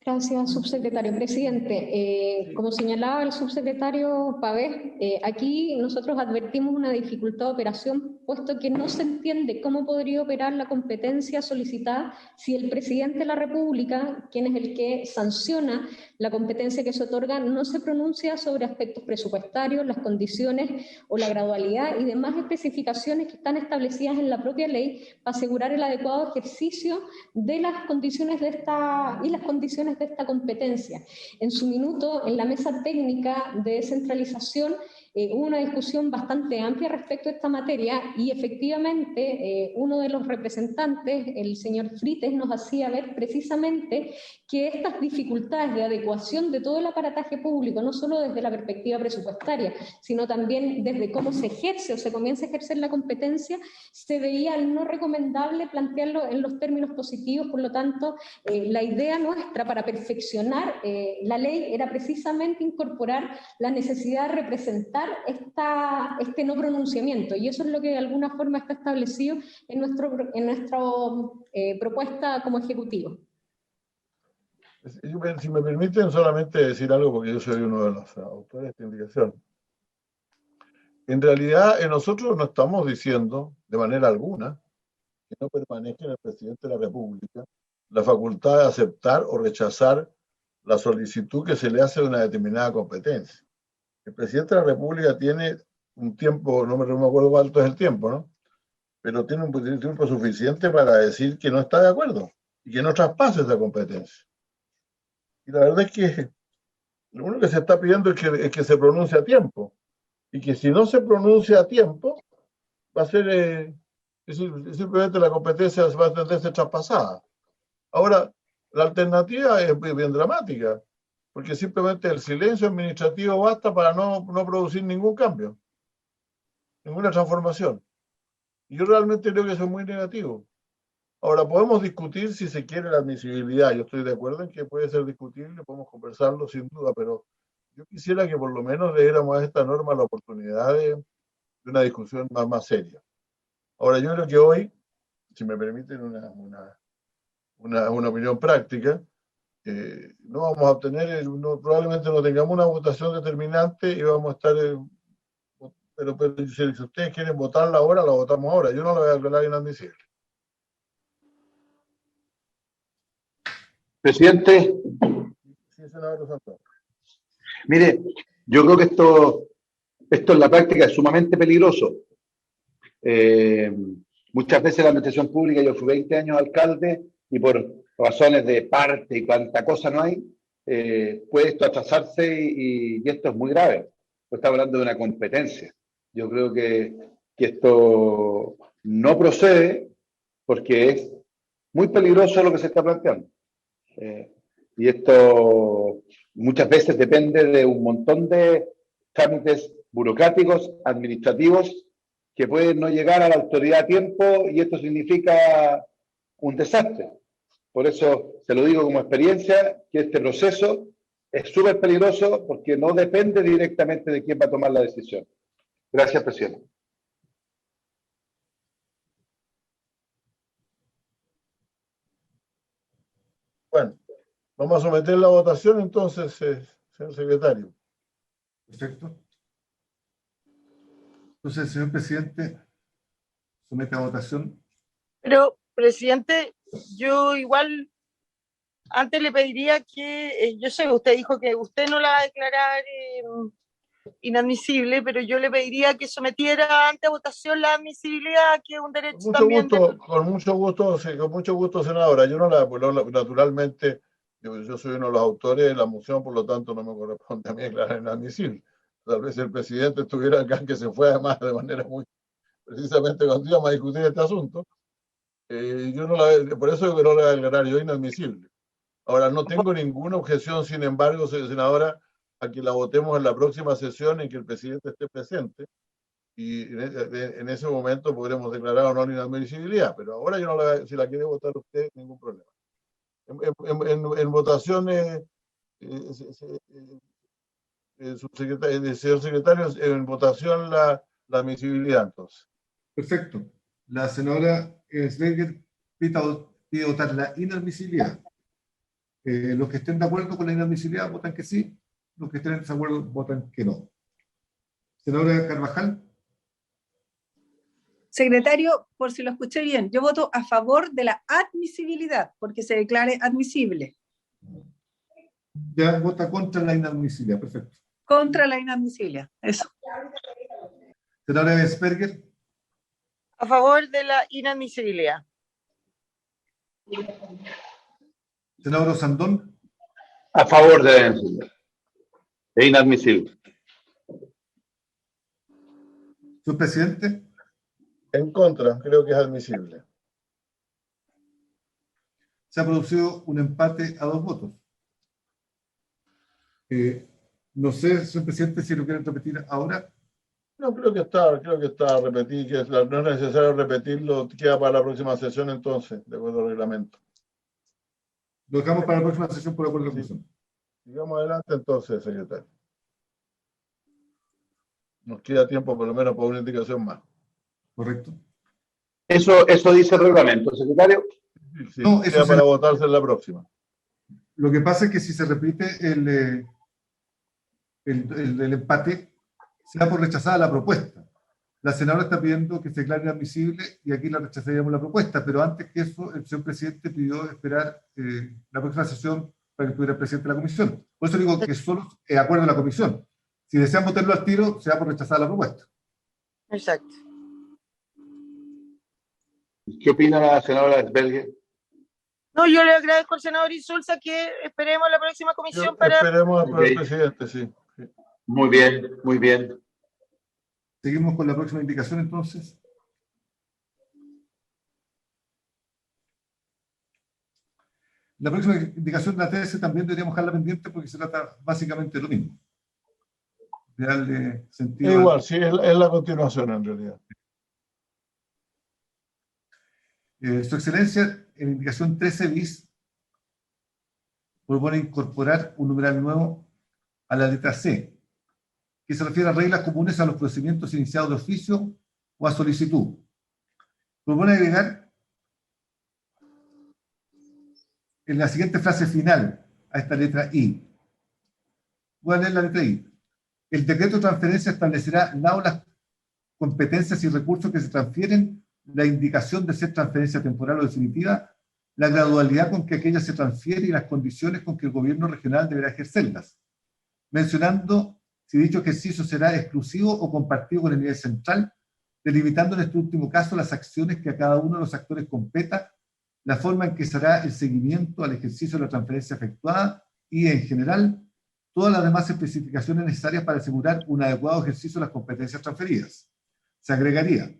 Gracias, subsecretario. Presidente, como señalaba el subsecretario Pavés, aquí nosotros advertimos una dificultad de operación, puesto que no se entiende cómo podría operar la competencia solicitada si el presidente de la República, quien es el que sanciona la competencia que se otorga, no se pronuncia sobre aspectos presupuestarios, las condiciones o la gradualidad y demás especificaciones que están establecidas en la propia ley para asegurar el adecuado ejercicio de las condiciones de esta competencia. En su minuto, en la mesa técnica de descentralización, hubo una discusión bastante amplia respecto a esta materia y efectivamente uno de los representantes, el señor Frites, nos hacía ver precisamente que estas dificultades de adecuación de todo el aparataje público, no solo desde la perspectiva presupuestaria, sino también desde cómo se ejerce o se comienza a ejercer la competencia, se veía no recomendable plantearlo en los términos positivos. Por lo tanto, la idea nuestra para perfeccionar la ley era precisamente incorporar la necesidad de representar este no pronunciamiento, y eso es lo que de alguna forma está establecido en nuestra propuesta como ejecutivo. Si me permiten solamente decir algo, porque yo soy uno de los autores de esta indicación. En realidad, nosotros no estamos diciendo de manera alguna que no permanezca en el presidente de la República la facultad de aceptar o rechazar la solicitud que se le hace de una determinada competencia. El presidente de la República tiene un tiempo, no me acuerdo cuánto es el tiempo, ¿no? Pero tiene un tiempo suficiente para decir que no está de acuerdo y que no traspase esa competencia. Y la verdad es que lo único que se está pidiendo es que se pronuncie a tiempo. Y que si no se pronuncia a tiempo, va a ser simplemente la competencia va a tenerse traspasada. Ahora, la alternativa es bien dramática, porque simplemente el silencio administrativo basta para no producir ningún cambio, ninguna transformación. Y yo realmente creo que eso es muy negativo. Ahora, podemos discutir si se quiere la admisibilidad. Yo estoy de acuerdo en que puede ser discutible, podemos conversarlo sin duda, pero yo quisiera que por lo menos le diéramos a esta norma la oportunidad de una discusión más seria. Ahora, yo creo que hoy, si me permiten una opinión práctica, no vamos a obtener, probablemente no tengamos una votación determinante y vamos a estar, pero si ustedes quieren votarla ahora, la votamos ahora. Yo no la voy a declarar inadmisible. Presidente, Sí, senador Santoro. mire, yo creo que esto en la práctica es sumamente peligroso. Muchas veces la administración pública, yo fui 20 años alcalde y por razones de parte y cuanta cosa no hay, puede esto atrasarse y esto es muy grave. Pues está hablando de una competencia. Yo creo que esto no procede porque es muy peligroso lo que se está planteando. Y esto muchas veces depende de un montón de trámites burocráticos, administrativos, que pueden no llegar a la autoridad a tiempo y esto significa un desastre. Por eso se lo digo como experiencia, que este proceso es súper peligroso porque no depende directamente de quién va a tomar la decisión. Gracias, presidente. Bueno, vamos a someter la votación entonces, señor secretario. Perfecto. Entonces, señor presidente, somete a votación. Pero, presidente, yo igual antes le pediría que, yo sé, usted dijo que usted no la va a declarar inadmisible, pero yo le pediría que sometiera ante votación la admisibilidad, que es un derecho también. Con mucho gusto, senadora. Yo naturalmente, yo soy uno de los autores de la moción, por lo tanto no me corresponde a mí declarar inadmisible. Tal vez el presidente estuviera acá, que se fue además de manera muy precisamente cuando íbamos a discutir este asunto. Yo no la, por eso que no la voy a declarar yo inadmisible. Ahora, no tengo ninguna objeción, sin embargo, senadora, a que la votemos en la próxima sesión en que el presidente esté presente. Y en ese momento podremos declarar o no la inadmisibilidad, pero ahora yo no la, si la quiere votar usted, ningún problema. En votaciones, señor secretario, en votación la admisibilidad, entonces. Perfecto. La senadora Sberger pide votar la inadmisibilidad. Los que estén de acuerdo con la inadmisibilidad votan que sí, los que estén en desacuerdo votan que no. Senadora Carvajal. Secretario, por si lo escuché bien, yo voto a favor de la admisibilidad, porque se declare admisible. Ya vota contra la inadmisibilidad, perfecto. Contra la inadmisibilidad, eso. Senadora Sberger. A favor de la inadmisibilidad. Senador Sandón. A favor de inadmisible. Señor presidente. En contra, creo que es admisible. Se ha producido un empate a 2 votos. No sé, señor presidente, si lo quieren repetir ahora. No, creo que está repetido, que no es necesario repetirlo, queda para la próxima sesión entonces, de acuerdo al reglamento. Lo dejamos para la próxima sesión por acuerdo de la comisión. Sigamos adelante entonces, secretario. Nos queda tiempo por lo menos para una indicación más. Correcto. Eso dice el reglamento, secretario. Sí, no, queda eso para votarse en la próxima. Lo que pasa es que si se repite el empate, se da por rechazada la propuesta. La senadora está pidiendo que se declare inadmisible y aquí la rechazaríamos la propuesta, pero antes que eso, el señor presidente pidió esperar la próxima sesión para que estuviera el presidente de la comisión. Por eso digo que solo es acuerdo de la comisión. Si desean votarlo al tiro, se da por rechazada la propuesta. Exacto. ¿Qué opina la senadora Sberger? No, yo le agradezco al senador Insulza que esperemos la próxima comisión para... Esperemos al presidente, sí. Muy bien, muy bien. Seguimos con la próxima indicación, entonces. La próxima indicación de la TS también deberíamos dejarla pendiente porque se trata básicamente de lo mismo. De darle sentido. Igual, sí, es la continuación en realidad. Su Excelencia, en indicación 13 bis, propone incorporar un numeral nuevo a la letra C, que se refiere a reglas comunes a los procedimientos iniciados de oficio o a solicitud. Propone agregar en la siguiente frase final a esta letra I. Voy a leer la letra I. El decreto de transferencia establecerá las competencias y recursos que se transfieren, la indicación de ser transferencia temporal o definitiva, la gradualidad con que aquella se transfiere y las condiciones con que el gobierno regional deberá ejercerlas, mencionando si dicho ejercicio será exclusivo o compartido con el nivel central, delimitando en este último caso las acciones que a cada uno de los actores competa, la forma en que se hará el seguimiento al ejercicio de la transferencia efectuada y, en general, todas las demás especificaciones necesarias para asegurar un adecuado ejercicio de las competencias transferidas. Se agregaría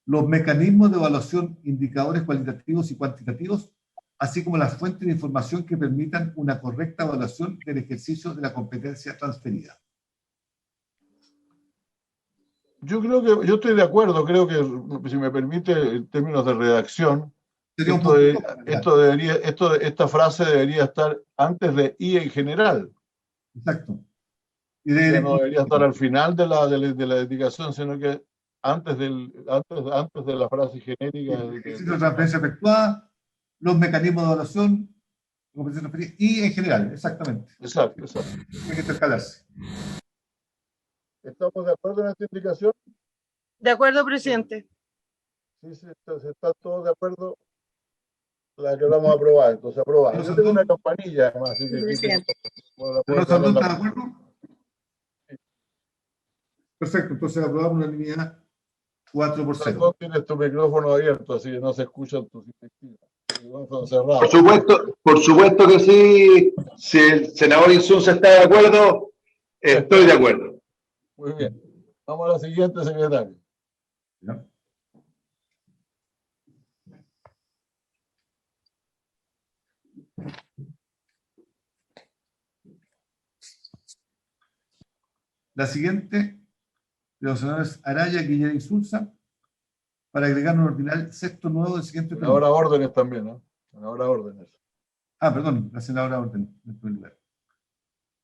los mecanismos de evaluación, indicadores cualitativos y cuantitativos, así como las fuentes de información que permitan una correcta evaluación del ejercicio de la competencia transferida. Yo estoy de acuerdo, creo que, si me permite, en términos de redacción, esta frase debería estar antes de y en general. Exacto. No debería estar al final de la indicación, sino que antes de la frase genérica. Ejercicio de transferencia efectuada, los mecanismos de evaluación, y en general, exactamente. Exacto. Hay que intercalarse. ¿Estamos de acuerdo en esta indicación? De acuerdo, presidente. Sí, si están todos de acuerdo, la que vamos a aprobar. Entonces, aprobar. Yo tengo una campanilla, además, así que... ¿Pero Sandón está de acuerdo? Sí. Perfecto, entonces aprobamos una unanimidad 4-0. Sandón, tienes tu micrófono abierto, así que no se escuchan tus invectivas. Por supuesto que sí. Si el senador Insunza está de acuerdo, estoy de acuerdo. Muy bien. Vamos a la siguiente, secretario. ¿Ya? La siguiente, de los senadores Araya, Guillén y Insulza, para agregar un ordinal sexto nuevo del siguiente término. Ahora órdenes también, ¿no? Ahora órdenes. Ah, perdón, la senadora Orden, en primer lugar.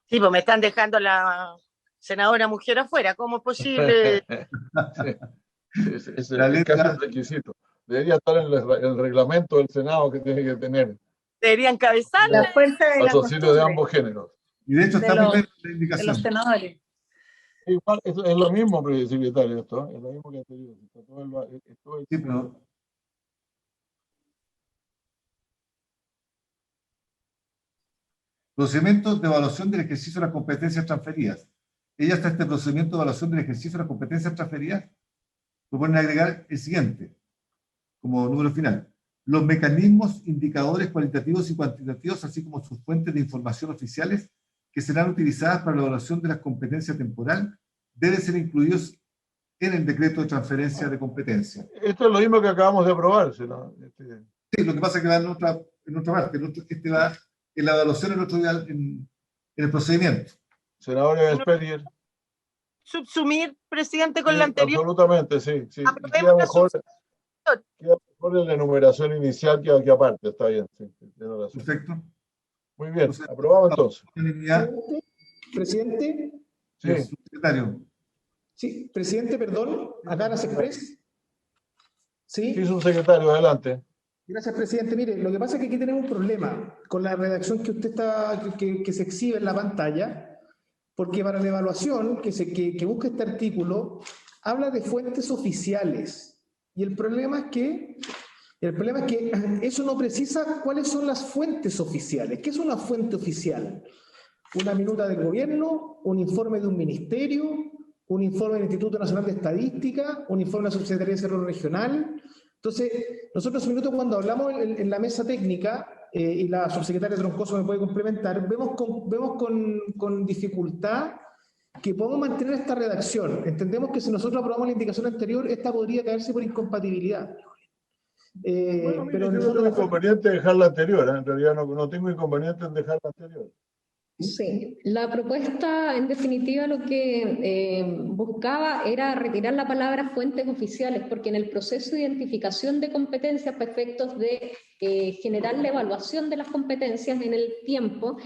Sí, pues me están dejando la senadora mujer afuera. ¿Cómo es posible? Es La letra- casi un requisito. Debería estar en el reglamento del Senado que tiene que tener Deberían encabezarla. La fuerza de la patrocinio de costumbre ambos géneros. Y de hecho De está los- muy bien la de indicación. los senadores. Igual, es lo mismo, secretario, esto, ¿eh? Es lo mismo que anterior. Está todo el- Sí, pero procedimientos de evaluación del ejercicio de las competencias transferidas. Ella está este procedimiento de evaluación del ejercicio de las competencias transferidas. Proponen agregar el siguiente, como número final. Los mecanismos, indicadores cualitativos y cuantitativos, así como sus fuentes de información oficiales que serán utilizadas para la evaluación de la competencia temporal, deben ser incluidos en el decreto de transferencia de competencia. Esto es lo mismo que acabamos de aprobar, ¿no? Sí, lo que pasa es que va en otra parte. Este va en la evaluación, el otro va en el procedimiento. Senadora Spellier. Subsumir, presidente, con Sí, la anterior. absolutamente, sí. Sí. Y Aprobemos queda la mejor en la enumeración inicial que aparte, está bien. Sí, tiene razón. Perfecto. Muy bien, Entonces, aprobado entonces. Unanimidad. Presidente, Sí, Secretario. sí, presidente, perdón, acá en las Express. Sí. sí, subsecretario, adelante. Gracias, presidente. Mire, lo que pasa es que aquí tenemos un problema con la redacción que usted está, que se exhibe en la pantalla, porque para la evaluación que busca este artículo, habla de fuentes oficiales. Y el problema es que eso no precisa cuáles son las fuentes oficiales. ¿Qué es una fuente oficial? Una minuta del gobierno, un informe de un ministerio, un informe del Instituto Nacional de Estadística, un informe de la Subsecretaría de Desarrollo Regional. Entonces, nosotros un minuto cuando hablamos en la mesa técnica, y la subsecretaria Troncoso me puede complementar, vemos con dificultad que podamos mantener esta redacción. Entendemos que si nosotros aprobamos la indicación anterior, esta podría caerse por incompatibilidad. Bueno, mire, Pero en yo el no fondo tengo inconveniente en dejar la anterior, ¿eh? En realidad no tengo inconveniente en dejar la anterior. Sí, la propuesta en definitiva lo que buscaba era retirar la palabra fuentes oficiales, porque en el proceso de identificación de competencias para efectos de generar la evaluación de las competencias en el tiempo,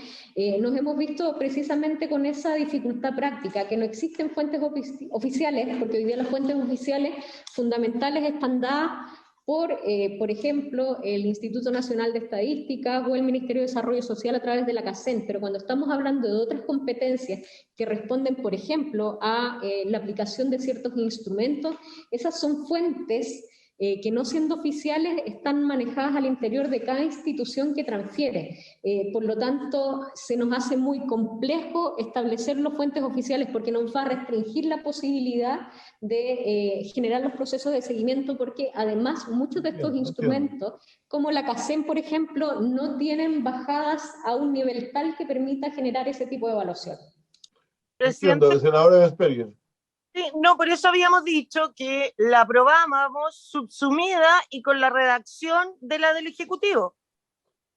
nos hemos visto precisamente con esa dificultad práctica, que no existen fuentes oficiales, porque hoy día las fuentes oficiales fundamentales están dadas por ejemplo, el Instituto Nacional de Estadística o el Ministerio de Desarrollo Social a través de la CACEN, pero cuando estamos hablando de otras competencias que responden, por ejemplo, a la aplicación de ciertos instrumentos, esas son fuentes que no siendo oficiales están manejadas al interior de cada institución que transfiere. Por lo tanto, se nos hace muy complejo establecer las fuentes oficiales porque nos va a restringir la posibilidad de generar los procesos de seguimiento, porque además muchos de estos instrumentos, como la CACEN, por ejemplo, no tienen bajadas a un nivel tal que permita generar ese tipo de evaluación. Entiendo, senadora Asperger. Sí, no, por eso habíamos dicho que la aprobábamos subsumida y con la redacción de la del Ejecutivo.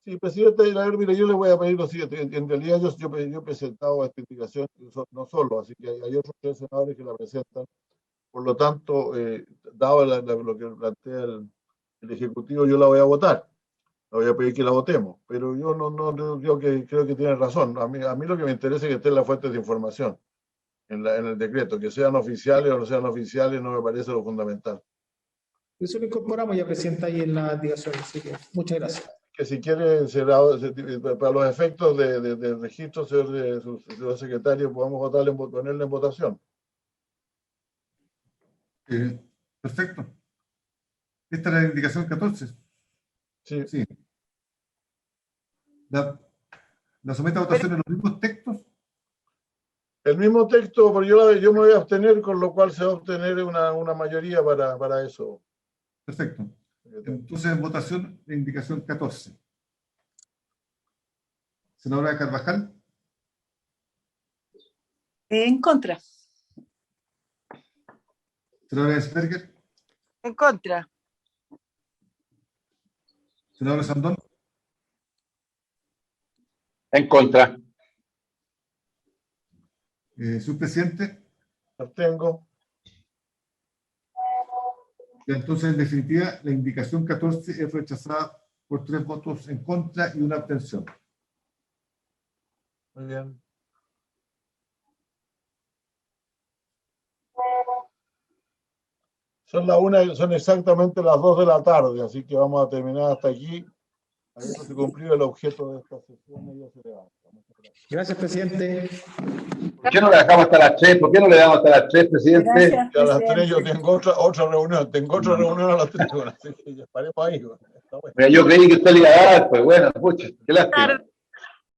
Sí, presidente, a ver, mire, yo le voy a pedir lo siguiente. En realidad yo he presentado esta indicación, no solo, así que hay otros 3 senadores que la presentan. Por lo tanto, dado lo que plantea el Ejecutivo, yo la voy a votar. La voy a pedir que la votemos. Pero yo creo que tiene razón. A mí lo que me interesa es que estén las fuentes de información en el decreto, que sean oficiales o no sean oficiales, no me parece lo fundamental. Eso lo incorporamos ya, presidenta, ahí en la indicación. Así que muchas gracias. Que si quiere, para los efectos de registro, señor secretario, podemos ponerle en votación. Perfecto. Esta es la indicación 14. Sí. ¿La somete a votación en los mismos textos? El mismo texto, pero yo me voy a abstener, con lo cual se va a obtener una mayoría para eso. Perfecto. Entonces, en votación, la indicación 14. Senadora Carvajal. En contra. Senadora Asperger. En contra. Senadora Sandón. En contra. Señor presidente. Abstengo. Entonces, en definitiva, la indicación 14 es rechazada por 3 votos en contra y una abstención. Muy bien. Son exactamente las 2 de la tarde, así que vamos a terminar hasta aquí. Habiéndose cumplido el objeto de esta sesión, ella se levanta. Gracias, presidente. ¿Por qué no le dejamos hasta las 3? ¿Por qué no le damos hasta las 3, presidente? Gracias, Y a las presidente. 3 yo tengo otra reunión. Tengo otra reunión a las 3, así que ya paremos ahí. Está bueno. Mira, yo creí que usted le iba a dar, pues bueno, pucha, qué lástima.